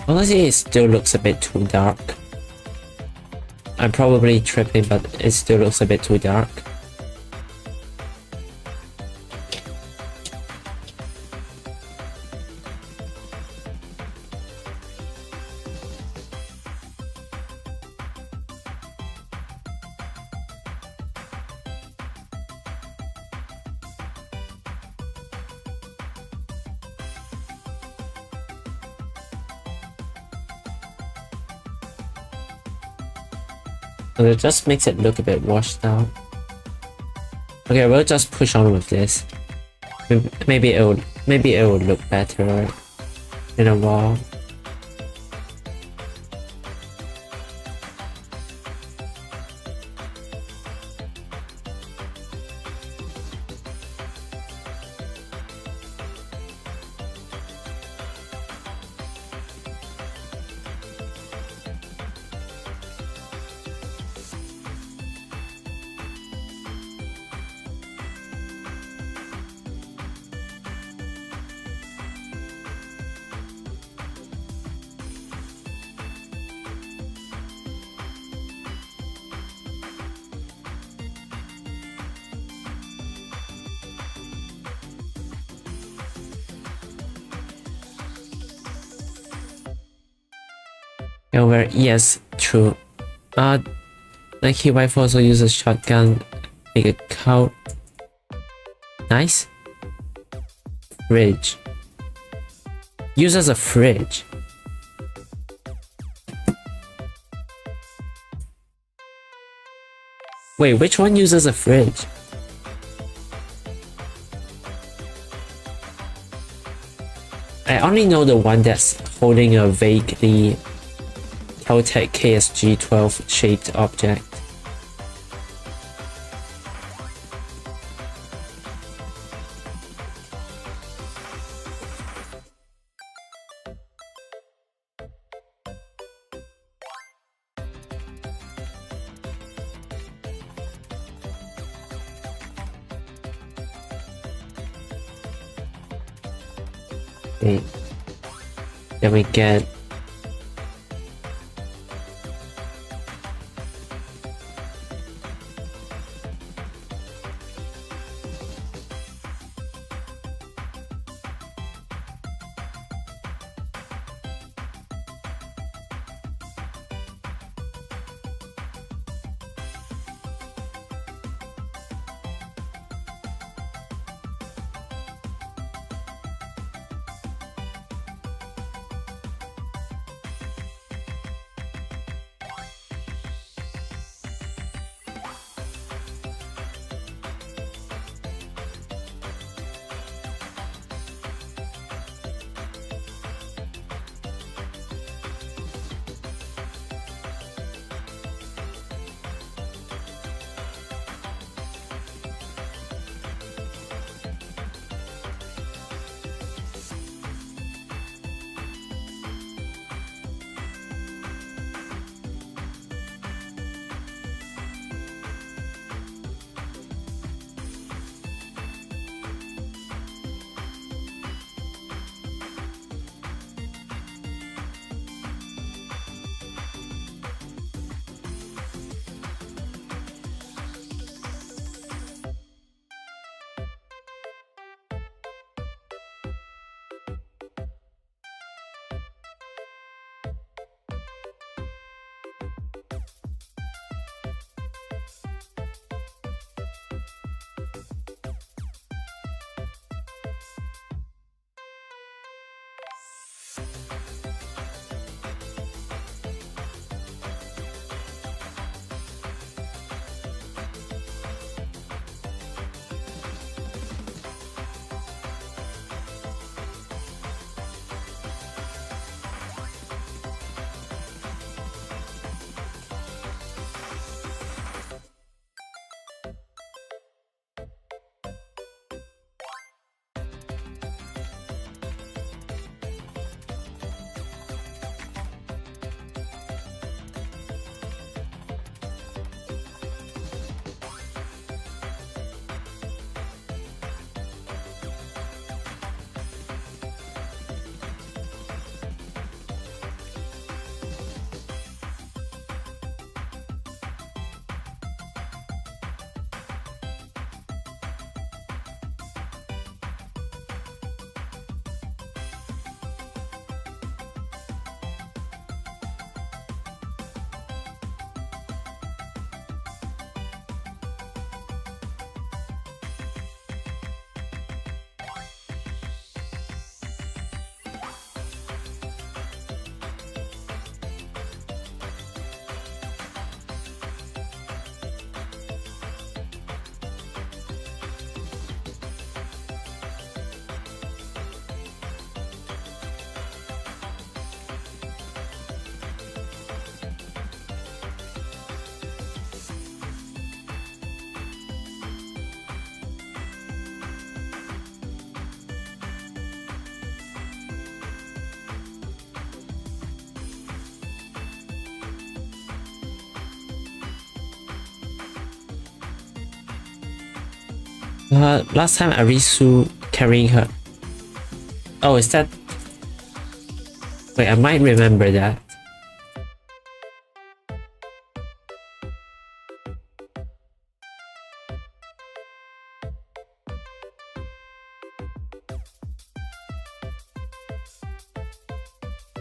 Honestly, it still looks a bit too dark. I'm probably tripping, but it still looks a bit too dark. And it just makes it look a bit washed out. Okay, we'll just push on with this. Maybe it will look better in a while. Over, yes, true. Nike wife also uses shotgun, make a cow. Nice. Fridge. Uses a fridge. Wait, which one uses a fridge? I only know the one that's holding a vaguely Caltech KSG-12 shaped object. Okay. Then we get Last time Arisu carrying her. Oh, is that? Wait, I might remember that.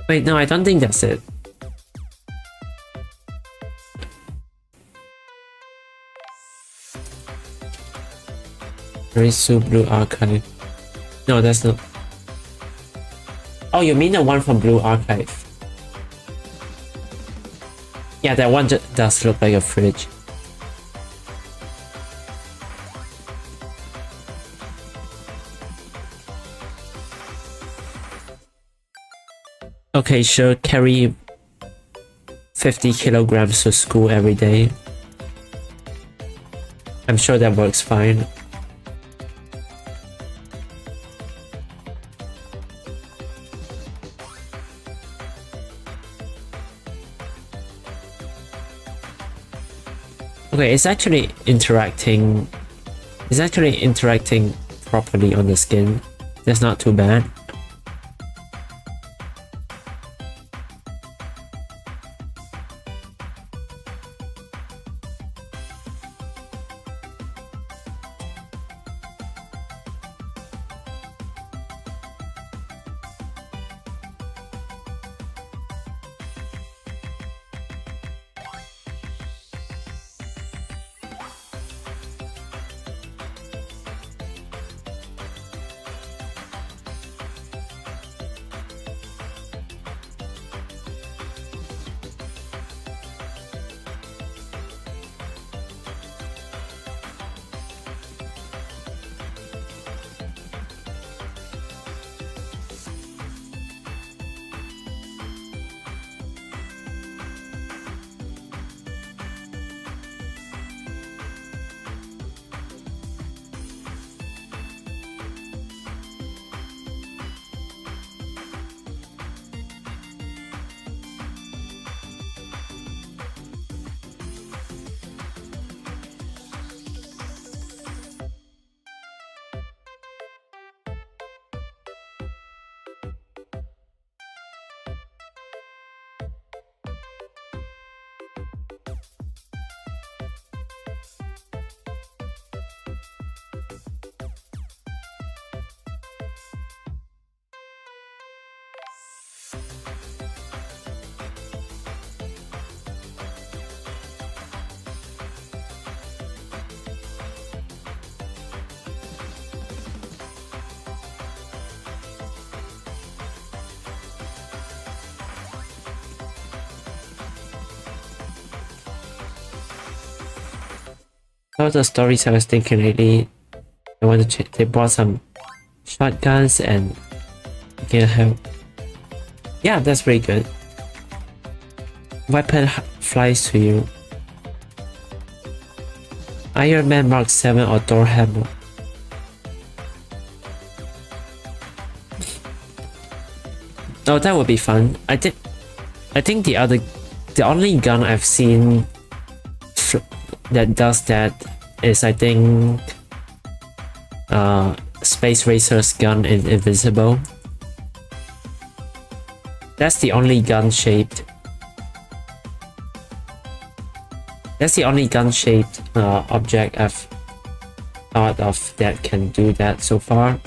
Wait, no, I don't think that's it. Arisu Blue Archive. No, that's not. Oh, you mean the one from Blue Archive? Yeah, that one does look like a fridge. Okay, sure, carry 50 kilograms to school every day. I'm sure that works fine. Okay, it's actually interacting. It's actually interacting properly on the skin. That's not too bad. All the stories I was thinking lately, I want to they brought some shotguns and you can have. Yeah, that's very good. Weapon flies to you. Iron Man Mark 7 or Thor Hammer. Oh, that would be fun. I think the only gun I've seen that does that is, I think, Space Racer's gun in Invisible. That's the only gun shaped. That's the only gun shaped object I've thought of that can do that so far.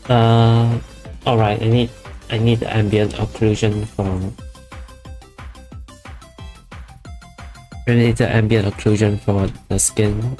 All right. I need the ambient occlusion for. I need the ambient occlusion for the skin.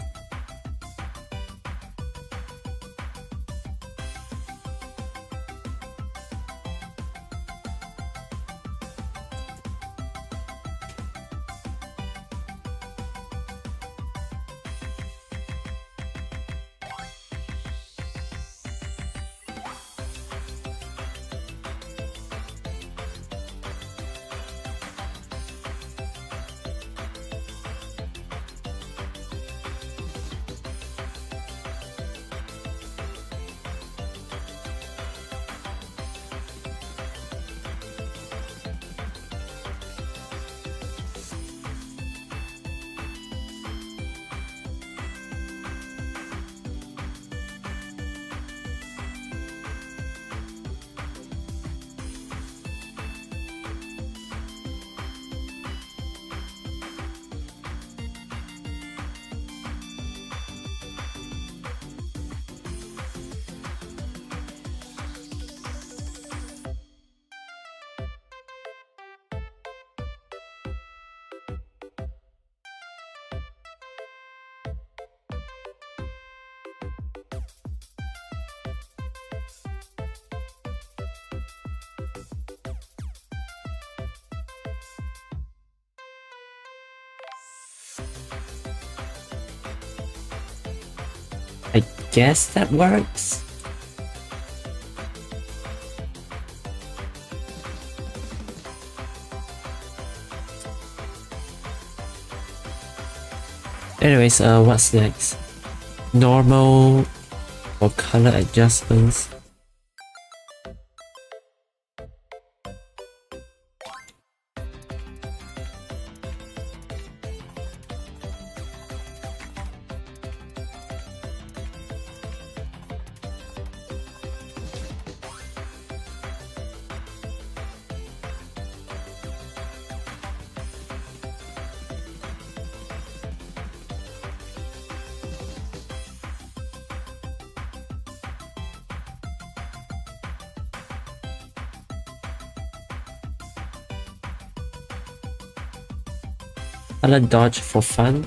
I guess that works. Anyways, what's next? Normal or color adjustments. Color dodge for fun.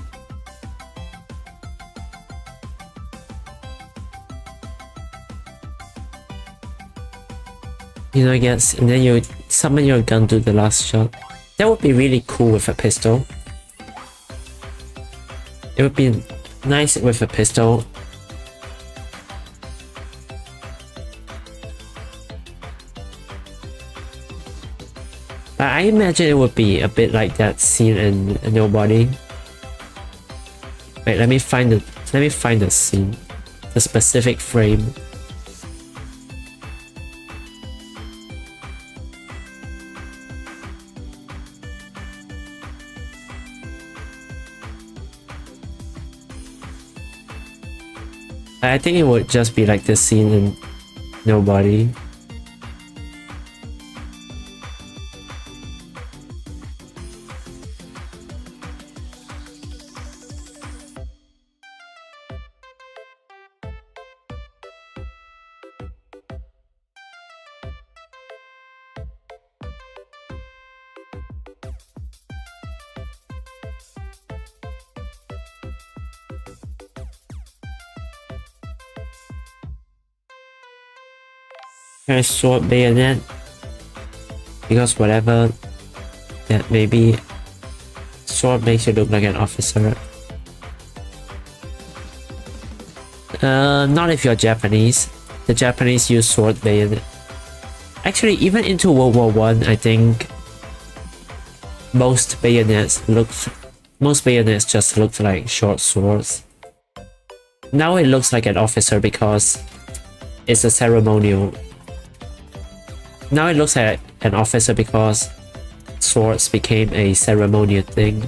You know, I guess, and then you summon your gun to the last shot. That would be really cool with a pistol. It would be nice with a pistol. But I imagine it would be a bit like that scene in Nobody. Wait, let me find the scene, the specific frame. I think it would just be like this scene in Nobody. Try sword bayonet, because whatever that maybe sword makes you look like an officer. Not if you're Japanese. The Japanese use sword bayonet. Actually, even into World War I, I think most bayonets just looked like short swords. Now it looks like an officer because it's a ceremonial. Now it looks like an officer because swords became a ceremonial thing.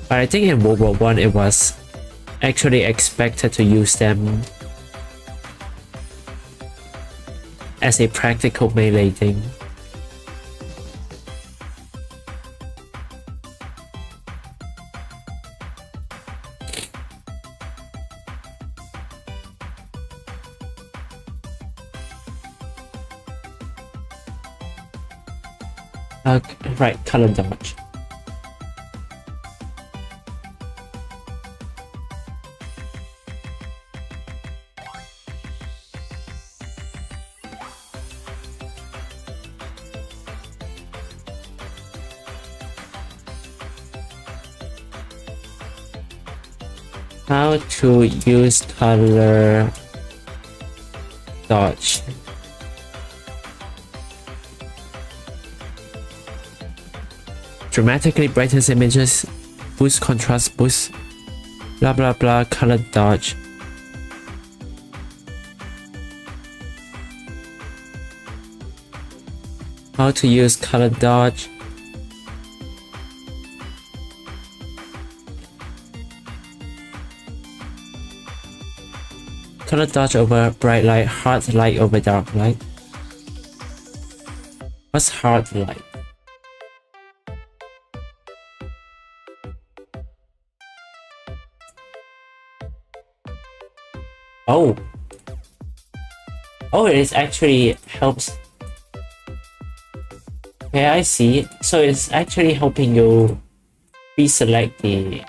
But I think in World War I it was actually expected to use them as a practical melee thing. Right, color dodge. How to use color dodge. Dramatically brightens images, boost contrast, boost blah blah blah, color dodge. How to use color dodge. Color dodge over bright light, hard light over dark light. What's hard light? Oh. Oh, it actually helps. Okay, I see. So it's actually helping you reselect the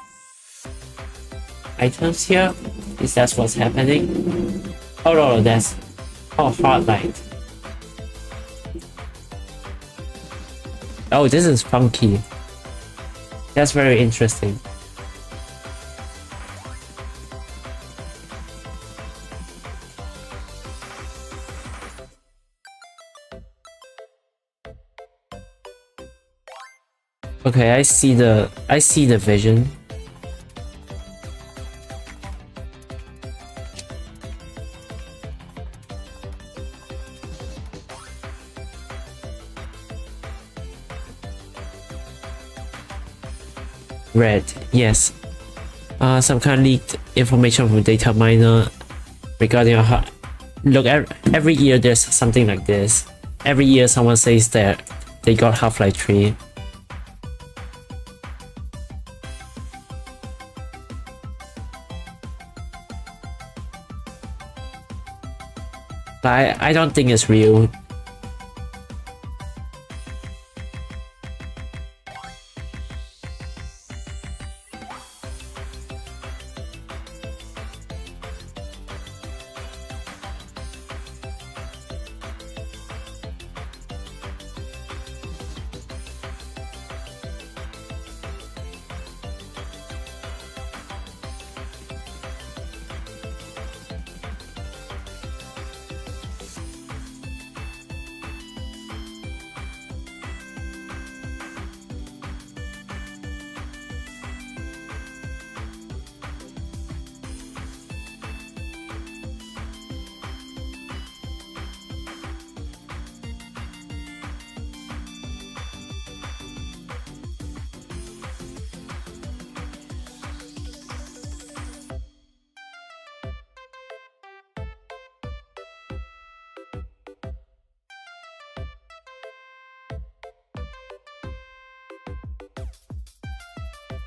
items here. Is that what's happening? Oh no, that's hard light. Oh, this is funky. That's very interesting. Okay, I see the vision. Red, yes. Some kind of leaked information from data miner regarding how. Look, every year there's something like this. Every year someone says that they got Half-Life 3. I don't think it's real.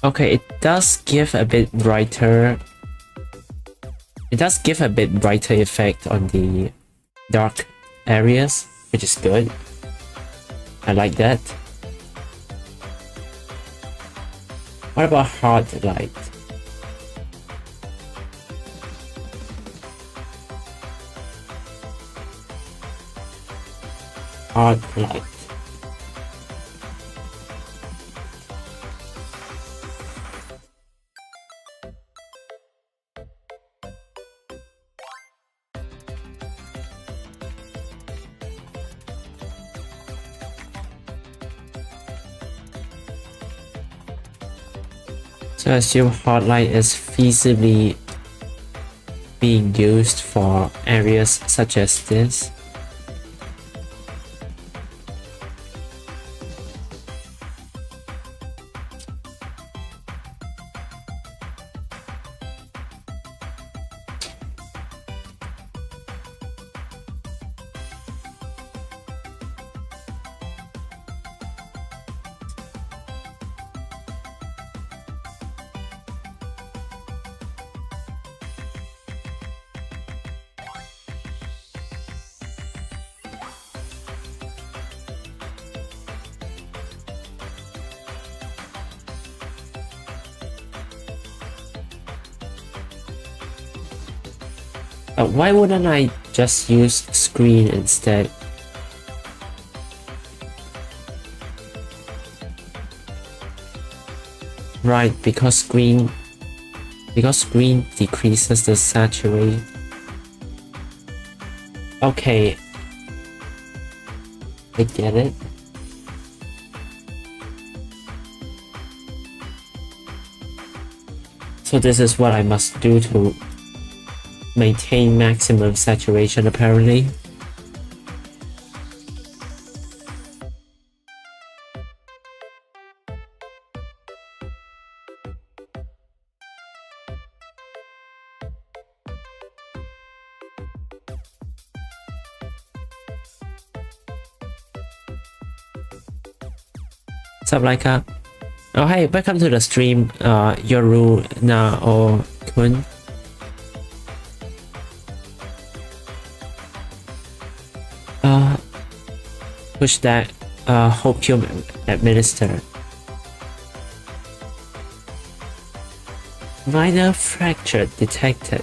Okay, it does give a bit brighter. It does give a bit brighter effect on the dark areas, which is good. I like that. What about hard light? Hard light. So I assume hard light is feasibly being used for areas such as this. Why wouldn't I just use screen instead? Right, because screen decreases the saturate. Okay, I get it. So this is what I must do to maintain maximum saturation apparently. What's up, Laika? Oh hey, welcome to the stream, Yoru Na or Kun. Push that hopium administer. Minor fracture detected.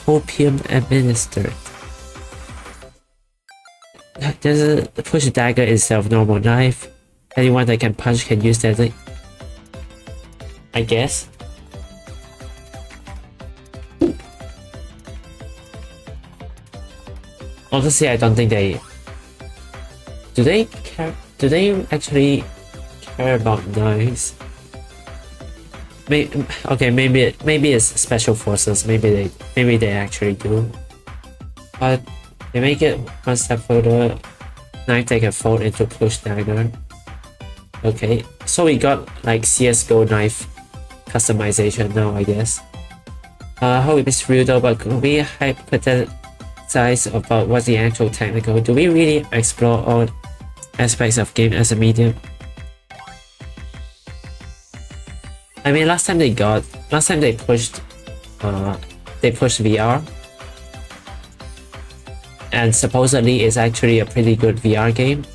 Hopium administered. There's a push dagger instead of normal knife. Anyone that can punch can use that, I guess. Honestly, I don't think they... Do they care? Do they actually care about knives? Okay, maybe it's special forces. Maybe they actually do. But they make it one step further. Knife they can fold into push dagger. Okay, so we got like CS:GO knife customization now, I guess. How it's real though, but could we hypothesize about what's the actual technical? Do we really explore all aspects of game as a medium? I mean, last time they pushed VR, and supposedly it's actually a pretty good VR game.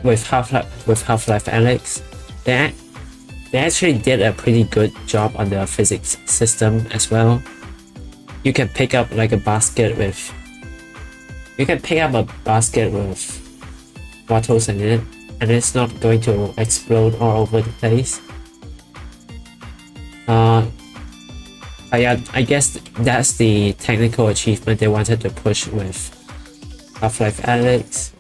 With Half-Life Alyx, they actually did a pretty good job on the physics system as well. You can pick up like a basket with bottles in it, and it's not going to explode all over the place. Yeah, I guess that's the technical achievement they wanted to push with Half-Life Alyx.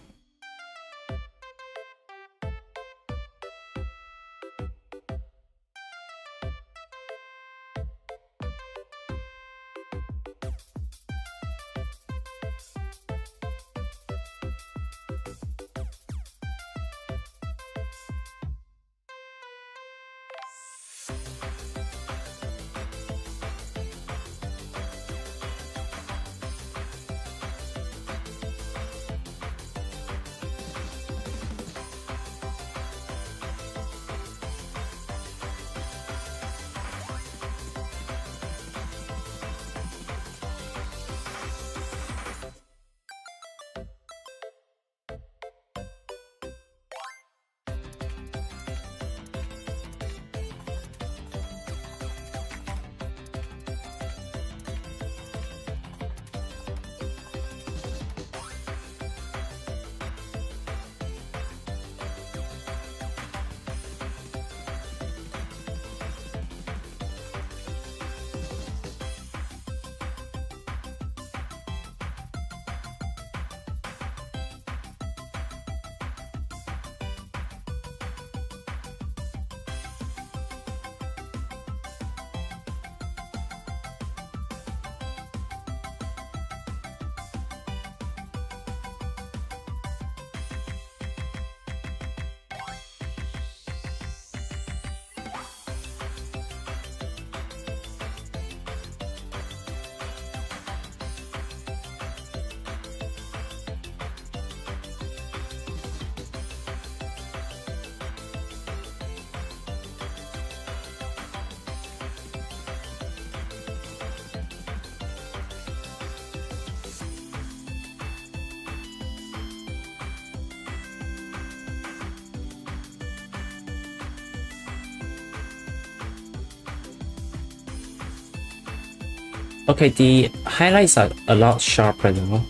Okay, the highlights are a lot sharper now.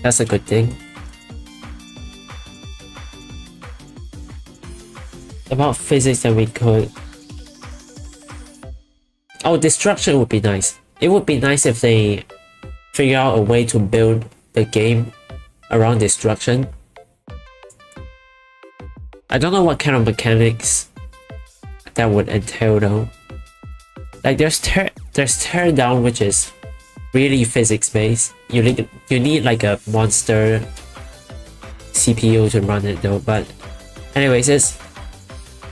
That's a good thing. About physics that we could... Oh, destruction would be nice. It would be nice if they figure out a way to build the game around destruction. I don't know what kind of mechanics that would entail though. Like there's tear down, which is really physics based. You need like a monster CPU to run it though. But anyways, it's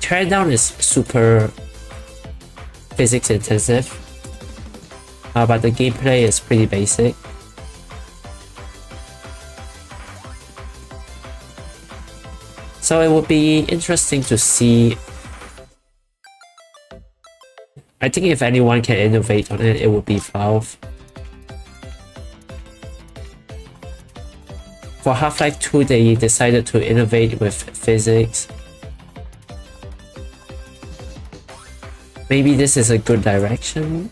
tear down is super physics intensive, but the gameplay is pretty basic. So it would be interesting to see. I think if anyone can innovate on it, it would be Valve. For Half-Life 2, they decided to innovate with physics. Maybe this is a good direction.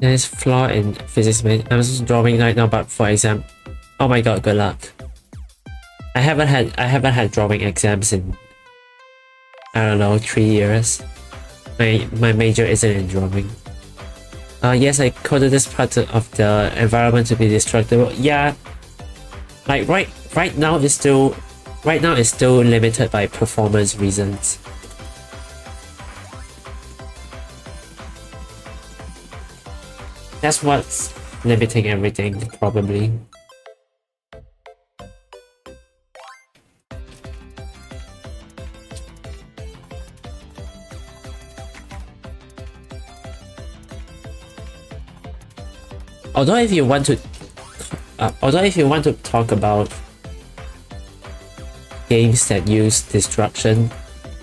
There's flaw in physics, man. I'm just drawing right now, but for exam, oh my god, good luck. I haven't had drawing exams in, I don't know, 3 years. My major isn't in drawing. Yes, I coded this part of the environment to be destructible. Yeah, like right now it's still limited by performance reasons. That's what's limiting everything, probably. Although if you want to talk about games that use destruction,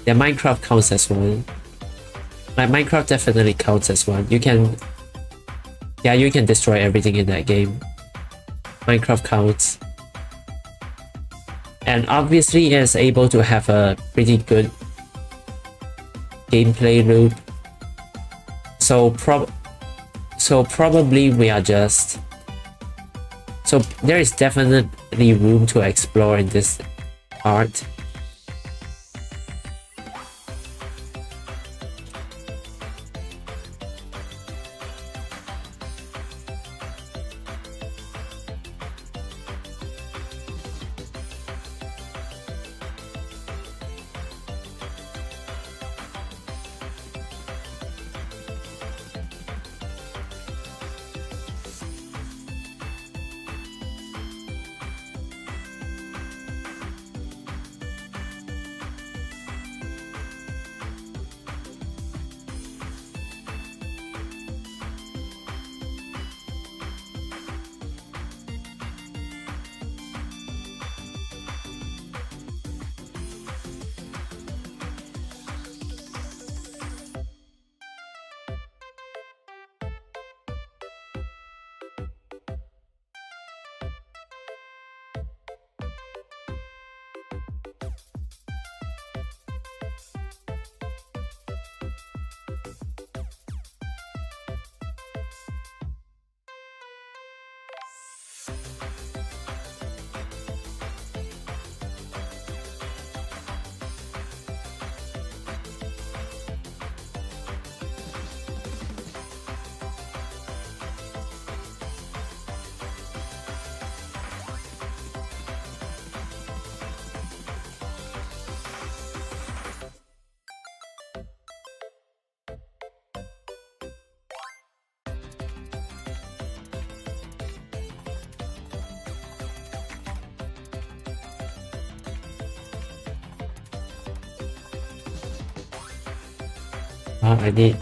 then Minecraft counts as one. Like Minecraft definitely counts as one. You can destroy everything in that game. Minecraft counts. And obviously it's able to have a pretty good gameplay loop. So probably we are just... So there is definitely room to explore in this art. I need.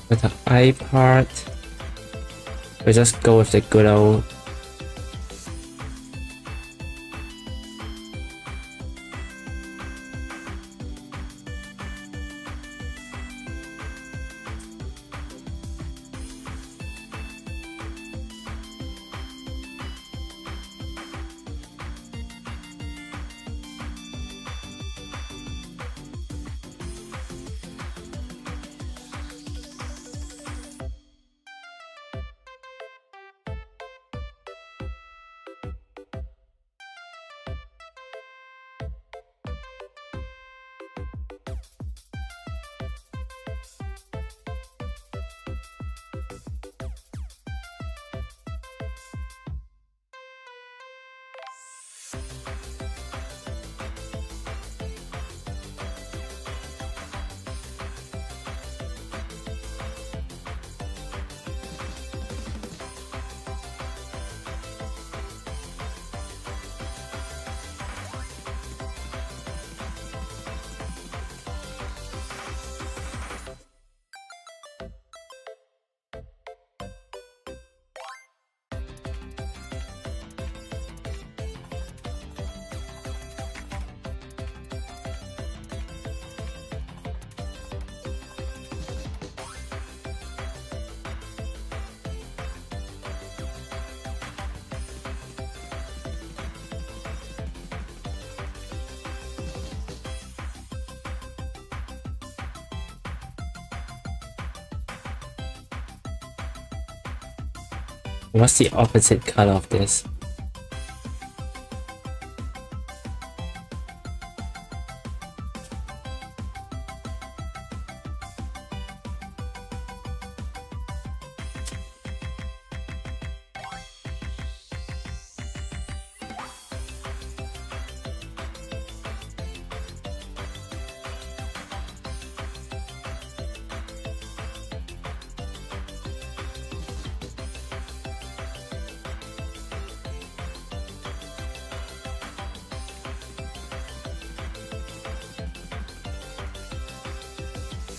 With the I part, we just go with the good old. What's the opposite color of this?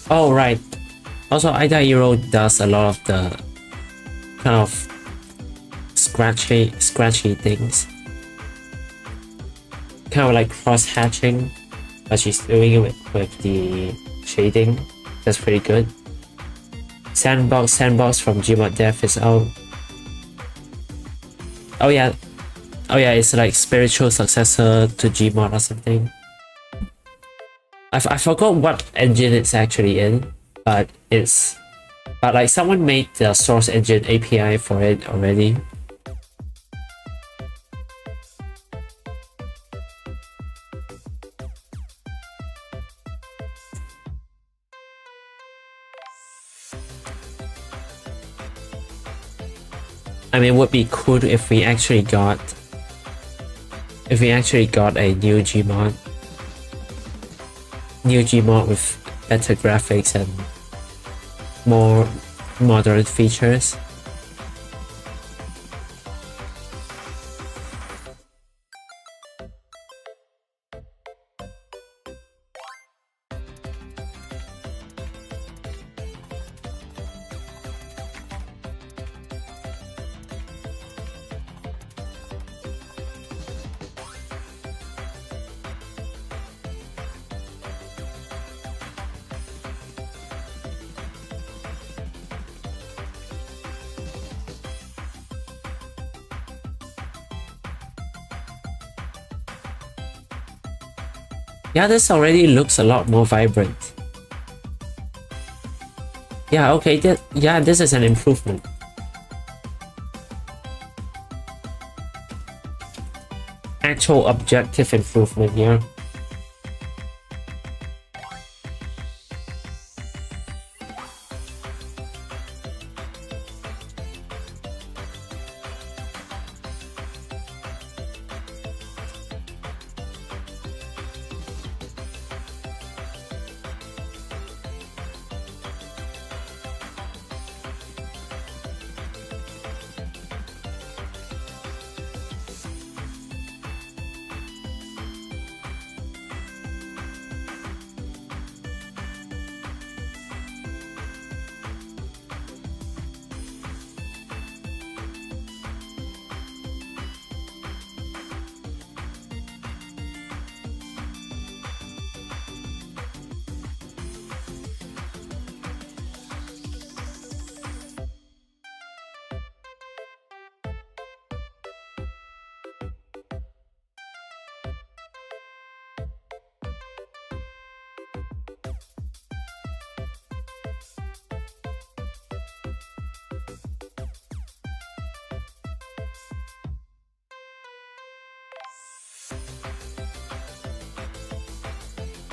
Oh, right. Also, Ida Hero does a lot of the kind of scratchy things. Kind of like cross-hatching, but she's doing it with the shading. That's pretty good. Sandbox from Gmod Dev is out. Oh yeah, it's like spiritual successor to Gmod or something. I forgot what engine it's actually in, but like someone made the source engine API for it already. I mean, it would be cool if we actually got a new Gmod. New Gmod with better graphics and more modern features. Yeah, this already looks a lot more vibrant. Yeah, okay, yeah, this is an improvement. Actual objective improvement here.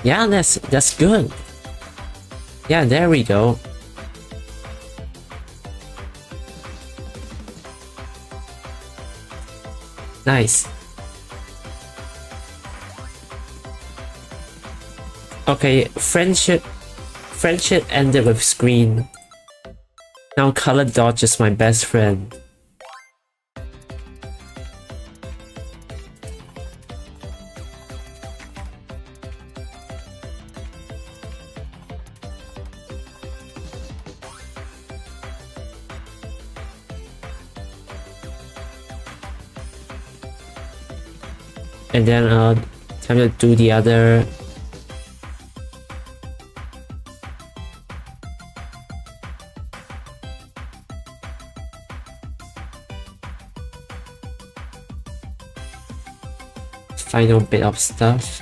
Yeah, that's good. Yeah, there we go. Nice. Okay, friendship ended with screen. Now color dodge is my best friend. And then time to do the other. Final bit of stuff.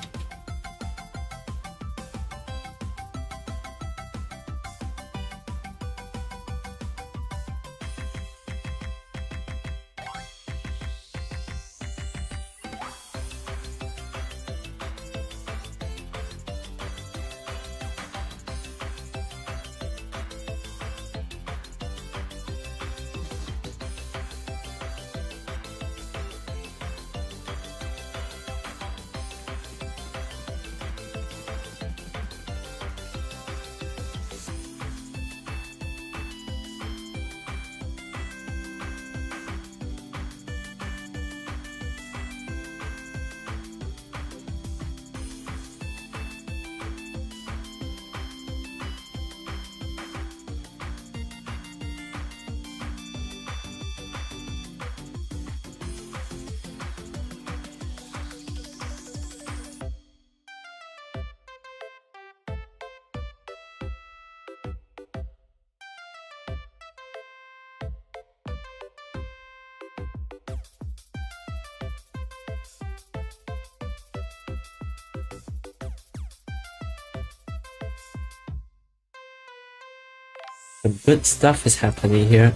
Some good stuff is happening here.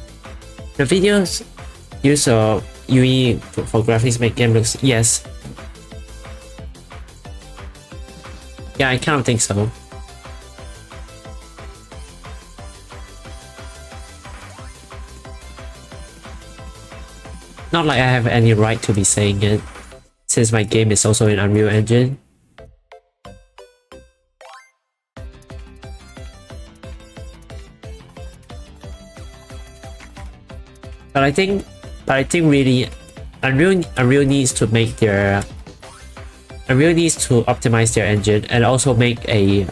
The videos use UE for graphics make game looks, yes. Yeah, I kind of think so. Not like I have any right to be saying it, since my game is also in Unreal Engine. But I think really Unreal needs to make their Unreal needs to optimize their engine and also make the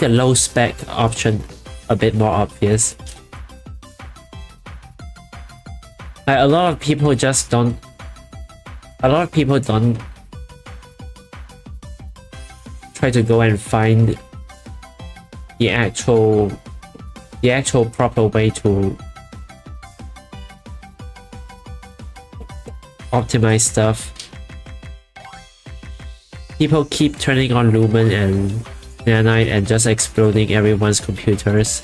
low spec option a bit more obvious. Like a lot of people don't try to go and find the actual proper way to optimize stuff. People keep turning on Lumen and Nanite and just exploding everyone's computers.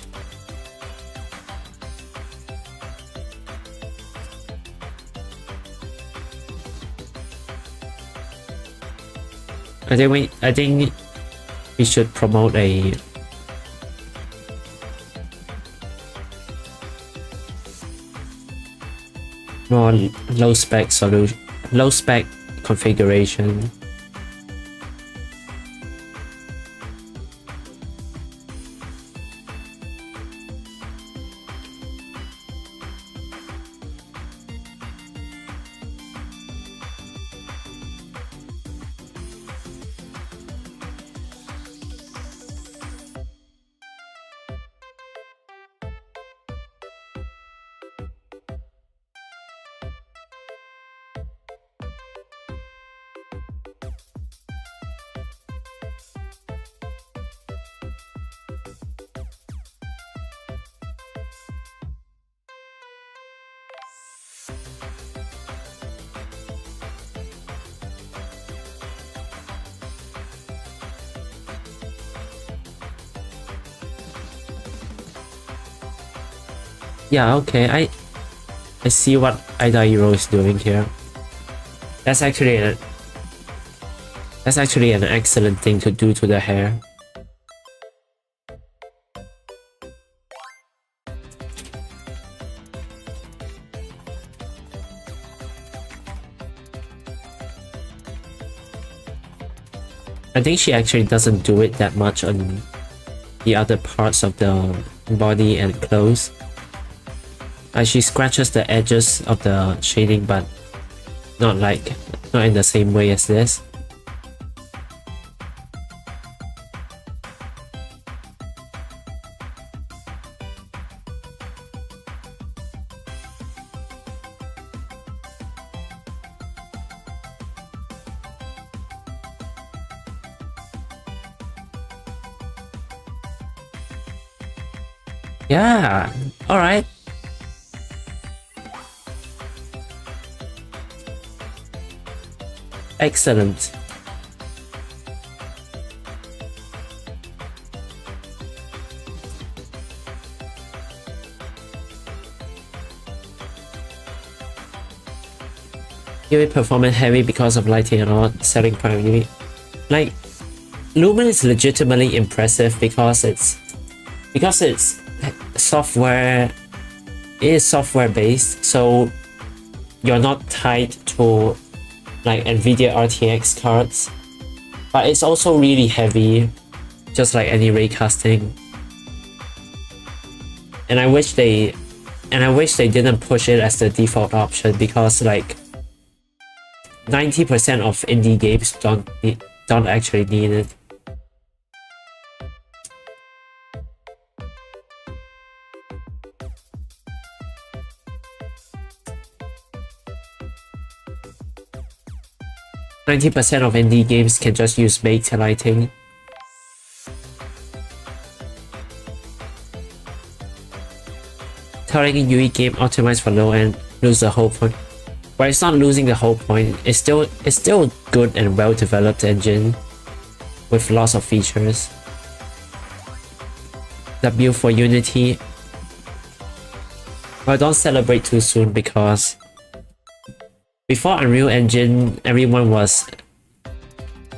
I think we should promote a more low spec solution, low spec configuration. Yeah, okay, I see what Idairo is doing here. That's actually an excellent thing to do to the hair. I think she actually doesn't do it that much on the other parts of the body and clothes. She scratches the edges of the shading, but not in the same way as this. Yeah, all right. Excellent. Give it performance heavy because of lighting and all, selling point of view. Like, Lumen is legitimately impressive because it's software. It is software based, so you're not tied to like NVIDIA RTX cards, but it's also really heavy, just like any raycasting. And I wish they didn't push it as the default option, because like 90% of indie games don't actually need it. %90 of indie games can just use baked lighting. Telling a UE game optimized for low end lose the whole point. But it's not losing the whole point. It's still a good and well developed engine with lots of features. W for Unity. Well, don't celebrate too soon, because before Unreal Engine, everyone was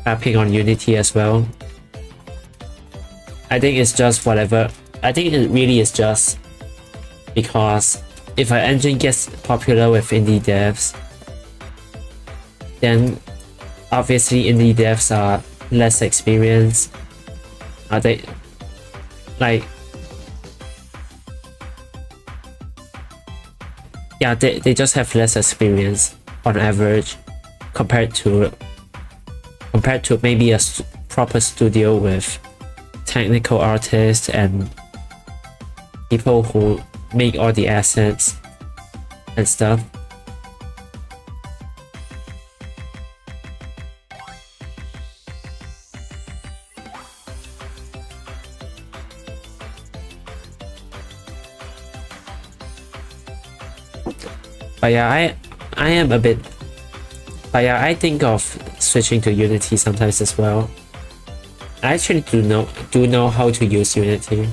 rapping on Unity as well. I think it's just whatever. I think it really is just because if an engine gets popular with indie devs, then obviously indie devs are less experienced. They like, yeah, they just have less experience on average compared to maybe a proper studio with technical artists and people who make all the assets and stuff. But yeah, I am a bit But yeah, I think of switching to Unity sometimes as well. I actually do know how to use Unity.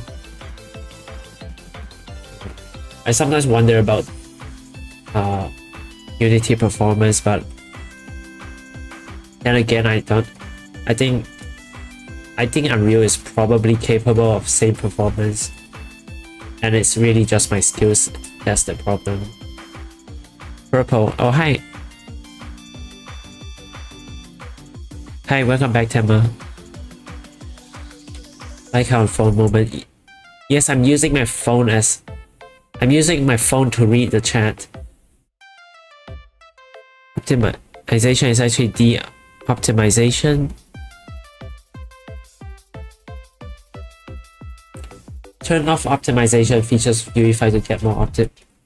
I sometimes wonder about Unity performance, but then again, I think Unreal is probably capable of same performance, and it's really just my skills that's the problem. Purple, oh hi. Hi, welcome back, Tema. Like on phone moment. Yes, I'm using my phone to read the chat. Optimization is actually de-optimization. Turn off optimization features Unify to get more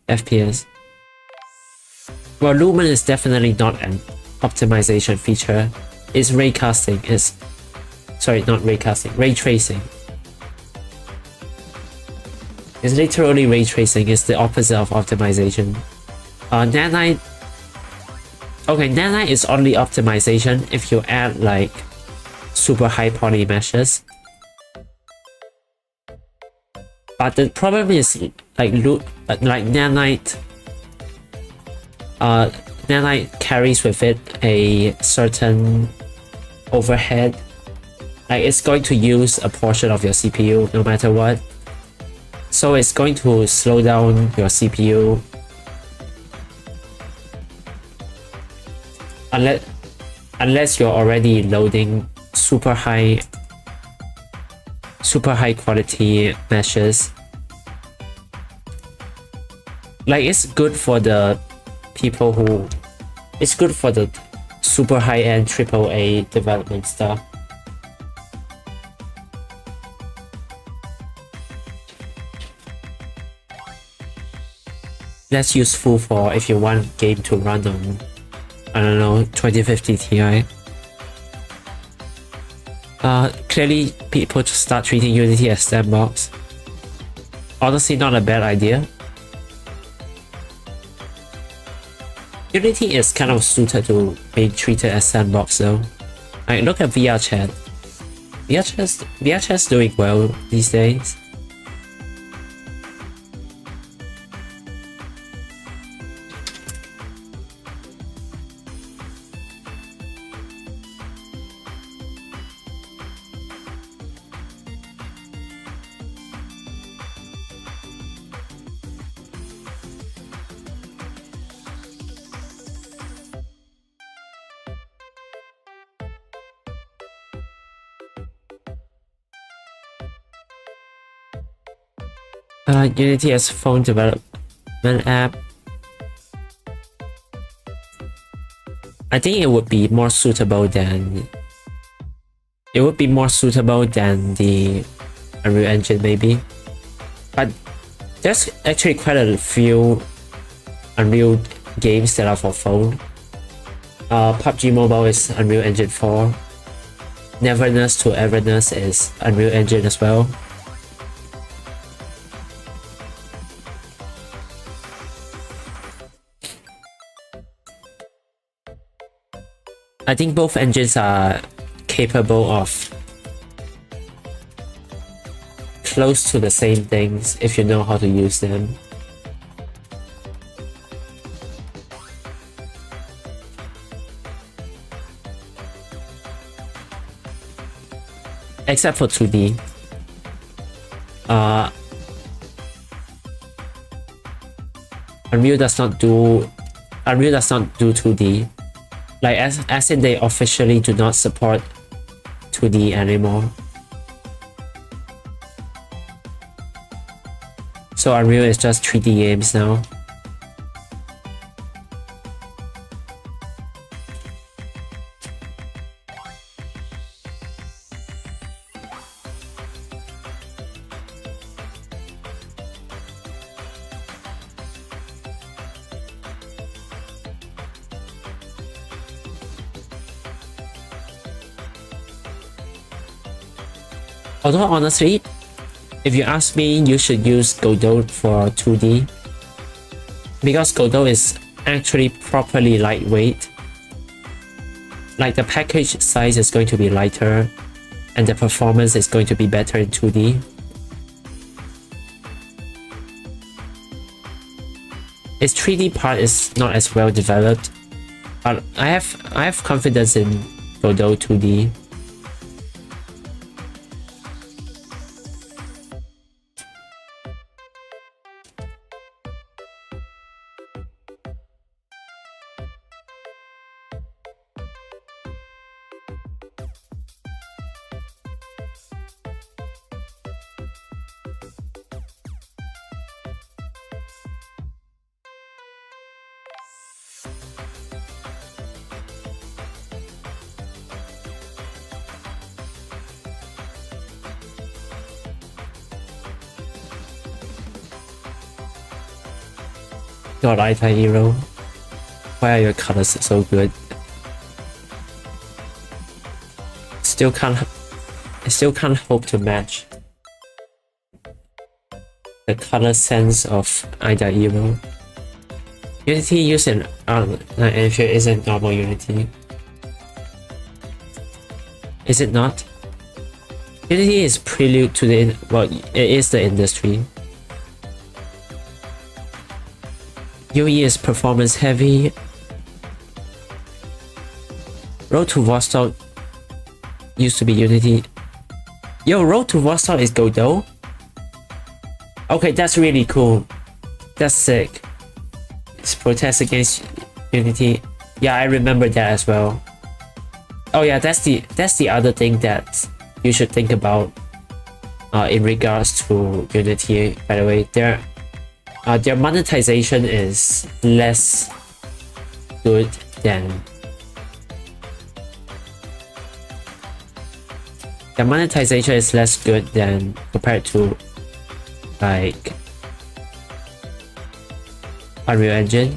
FPS. Well, Lumen is definitely not an optimization feature. It's raycasting. Sorry, not raycasting. Ray tracing. It's literally ray tracing. It's the opposite of optimization. Nanite. Okay, Nanite is only optimization if you add like super high poly meshes. But the problem is like Nanite. Nanite carries with it a certain overhead. Like it's going to use a portion of your CPU no matter what. So it's going to slow down your CPU. Unless you're already loading super high quality meshes. Like it's good for the people who, it's good for the super high-end AAA development stuff. That's useful for if you want game to run on, I don't know, 2050 Ti. Clearly people just start treating Unity as sandbox. Honestly, not a bad idea. Unity is kind of suited to being treated as sandbox though. Like look at VR chat. VR chat's doing well these days. Unity as phone development app. I think it would be more suitable than the Unreal Engine maybe. But there's actually quite a few Unreal games that are for phone. PUBG Mobile is Unreal Engine 4. Neverness to Everness is Unreal Engine as well. I think both engines are capable of close to the same things if you know how to use them. Except for 2D. Unreal does not do 2D. Like as in they officially do not support 2D anymore. So Unreal is just 3D games now. Although honestly, if you ask me, you should use Godot for 2D. Because Godot is actually properly lightweight. like the package size is going to be lighter and the performance is going to be better in 2D. Its 3D part is not as well developed, but I have confidence in Godot 2D. God, anti-hero. Why are your colors so good? Still can't hope to match the color sense of Ida Hero. Unity used in Engine isn't normal Unity. Is it not? Unity is prelude to the it is the industry. UE is performance heavy. Road to Vostok used to be Unity. Yo, Road to Vostok is Godot? Okay, that's really cool. That's sick. It's protest against Unity. Yeah, I remember that as well. Oh yeah, that's the other thing that you should think about in regards to Unity. By the way, their monetization is less good than compared to like Unreal Engine.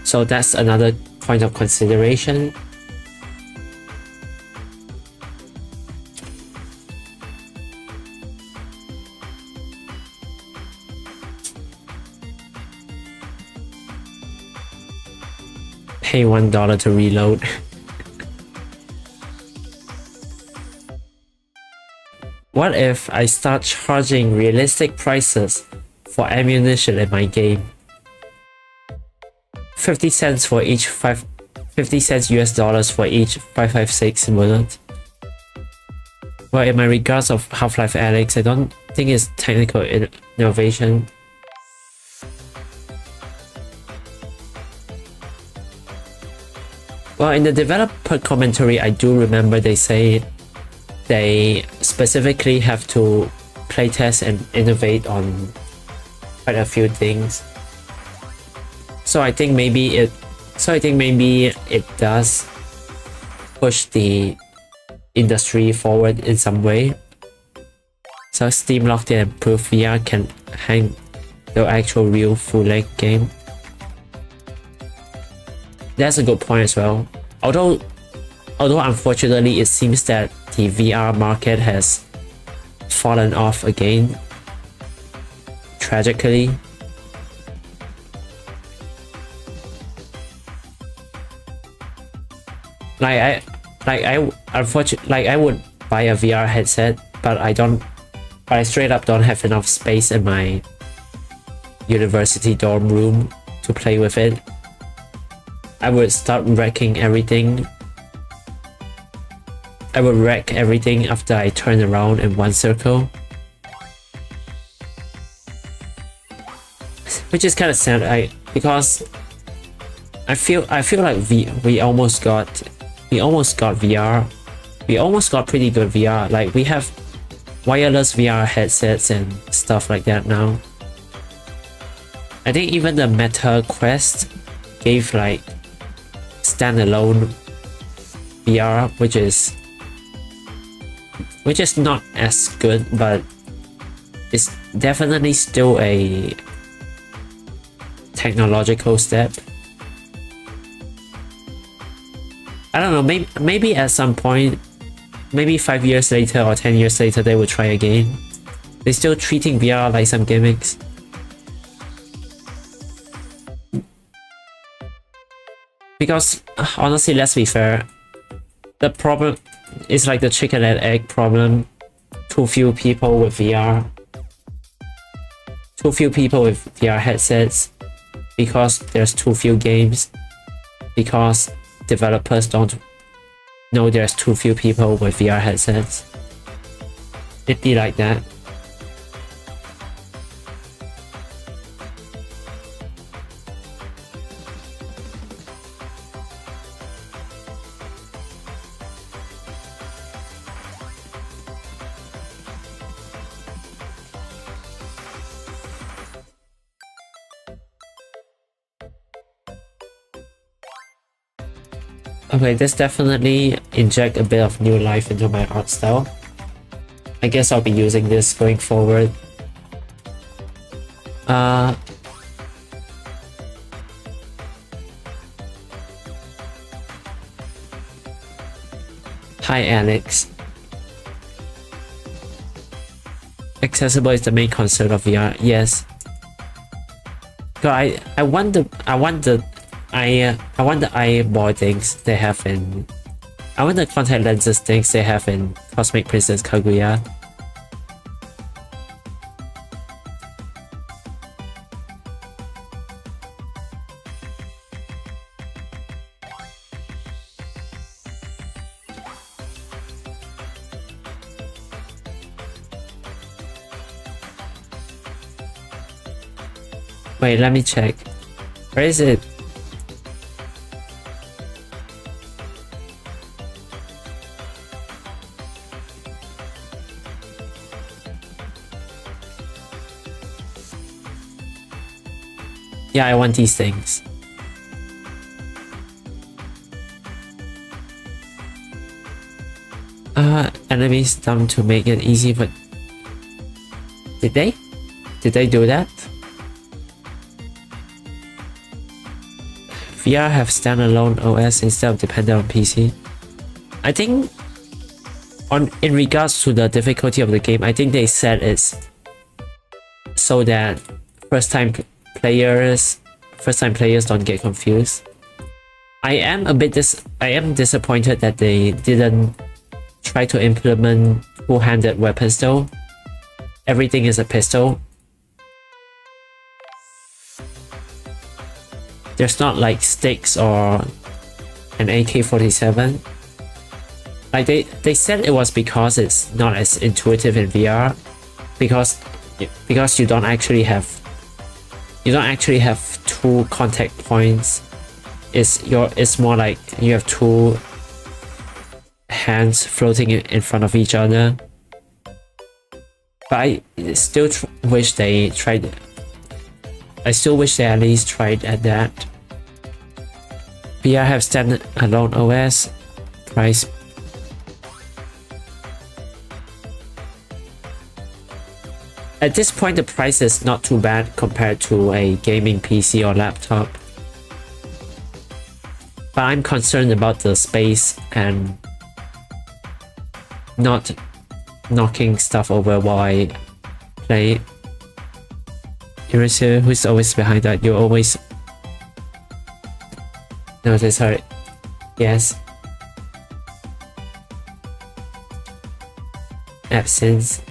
So that's another point of consideration. Pay $1 to reload. What if I start charging realistic prices for ammunition in my game? 50 cents for each 50 cents US dollars for each 5.56 bullet. Well, in my regards of Half-Life Alyx, I don't think it's technical innovation. Well, in the developer commentary, I do remember they say they specifically have to playtest and innovate on quite a few things. So I think maybe it does push the industry forward in some way. So Steam locked in and proof VR can hang the actual real full-length game. That's a good point as well. Although unfortunately it seems that the VR market has fallen off again, tragically. I would buy a VR headset, but I straight up don't have enough space in my university dorm room to play with it. I would start wrecking everything. I would wreck everything after I turn around in one circle. Which is kind of sad, because I feel like we almost got VR. We almost got pretty good VR. Like, we have wireless VR headsets and stuff like that now. I think even the Meta Quest gave like standalone VR, which is not as good, but it's definitely still a technological step. I don't know, maybe at some point maybe 5 years later or 10 years later they will try again. They're still treating VR like some gimmicks. Because honestly, let's be fair, the problem is like the chicken and egg problem. Too few people with VR. Too few people with VR headsets. Because there's too few games. Because developers don't know there's too few people with VR headsets. It'd be like that. Okay, this definitely inject a bit of new life into my art style. I guess I'll be using this going forward. Hi Alex. Accessible is the main concern of VR. Yes. I want the eyeball things they have in. I want the contact lenses things they have in Cosmic Princess Kaguya. Wait, let me check. Where is it? Yeah, I want these things. Enemies dumb to make it easy, but did they? Did they do that? VR have standalone OS instead of dependent on PC. I think in regards to the difficulty of the game, I think they said it's so that first time players don't get confused. I am disappointed that they didn't try to implement two-handed weapons though. Everything is a pistol. There's not like sticks or an AK-47. Like they said it was because it's not as intuitive in VR, because you don't actually have two contact points. It's more like you have two hands floating in front of each other. But I still wish they tried. I still wish they at least tried at that. VR have standalone OS. Price. At this point, the price is not too bad compared to a gaming PC or laptop. But I'm concerned about the space and not knocking stuff over while I play. Irisa, who's always behind that? You always notice her. Yes. Absence.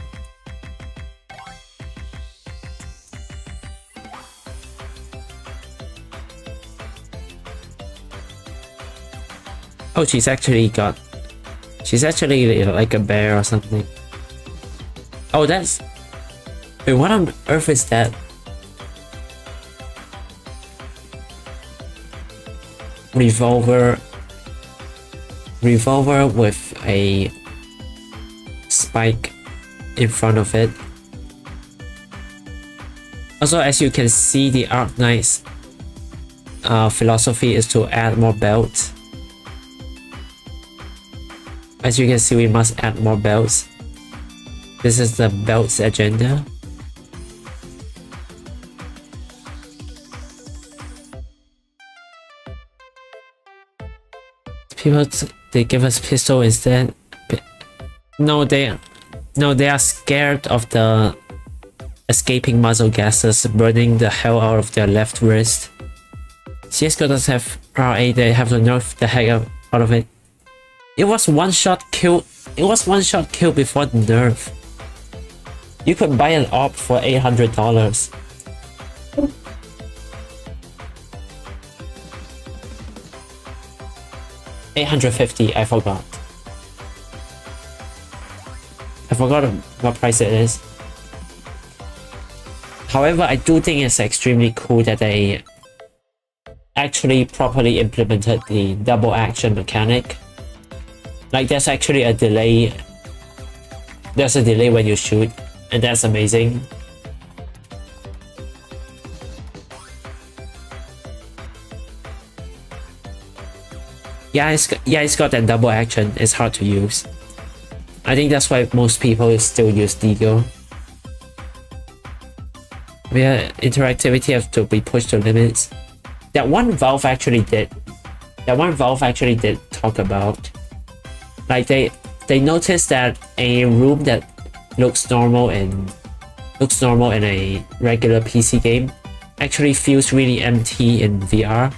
Oh, she's actually like a bear or something. Oh, that's... Wait, what on earth is that? Revolver with a spike in front of it. Also, as you can see, the Arc Knight's philosophy is to add more belts. As you can see, we must add more belts. This is the belts agenda. People, they give us pistol instead. No, they are scared of the escaping muzzle gases burning the hell out of their left wrist. CSGO doesn't have RA, they have to nerf the heck out of it. It was one shot kill. It was one shot kill before the nerf. You could buy an AWP for $800. $850, I forgot. I forgot what price it is. However, I do think it's extremely cool that they actually properly implemented the double action mechanic. Like there's actually a delay. There's a delay when you shoot, and that's amazing. Yeah, it's got that double action. It's hard to use. I think that's why most people still use Deagle. Yeah, interactivity has to be pushed to limits. That one Valve actually did talk about. Like they noticed that a room that looks normal in a regular PC game actually feels really empty in VR.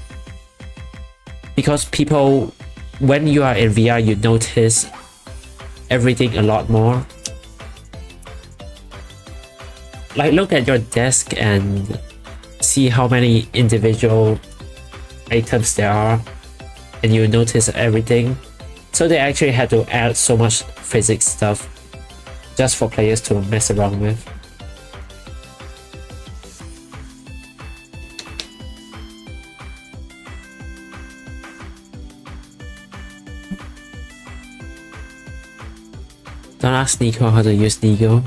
Because people, when you are in VR, you notice everything a lot more. Like look at your desk and see how many individual items there are, and you notice everything. So they actually had to add so much physics stuff just for players to mess around with. Don't ask Nico how to use Deagle.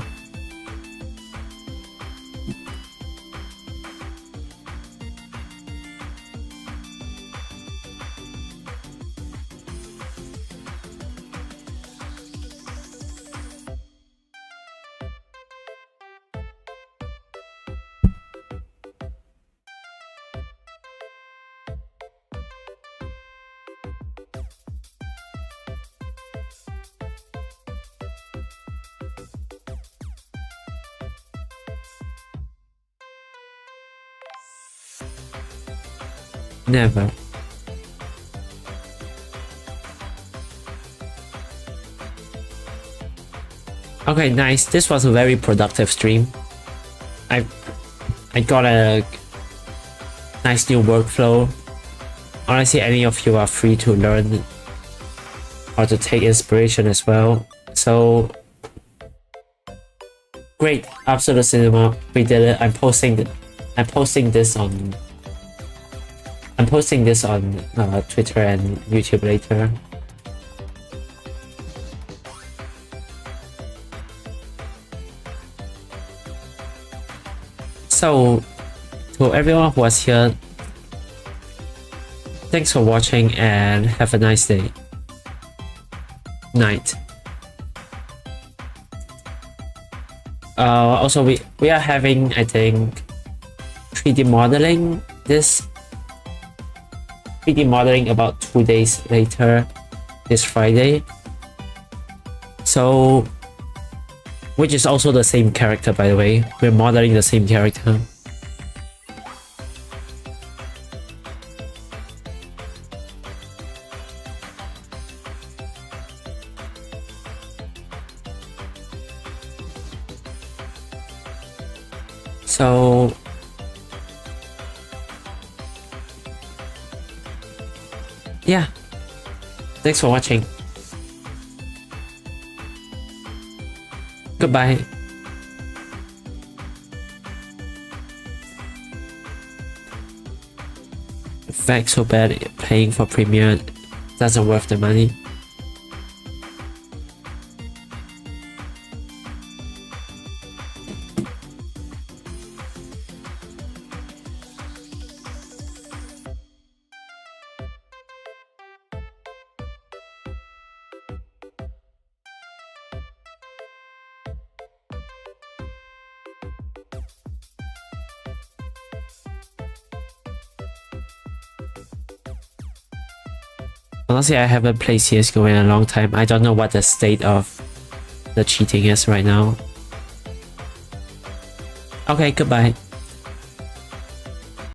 Never. Okay, nice. This was a very productive stream. I got a nice new workflow. Honestly, any of you are free to learn or to take inspiration as well. So great, Absolute Cinema, we did it. I'm posting this on Twitter and YouTube later. So, to everyone who was here, thanks for watching and have a nice day. Night. Also, we are having, I think, 3D modeling about 2 days later, this Friday. So, which is also the same character, by the way. We're modeling the same character. So yeah, thanks for watching. Goodbye. In fact, so bad paying for Premiere doesn't worth the money. Honestly, I haven't played CSGO in a long time. I don't know what the state of the cheating is right now. Okay, goodbye.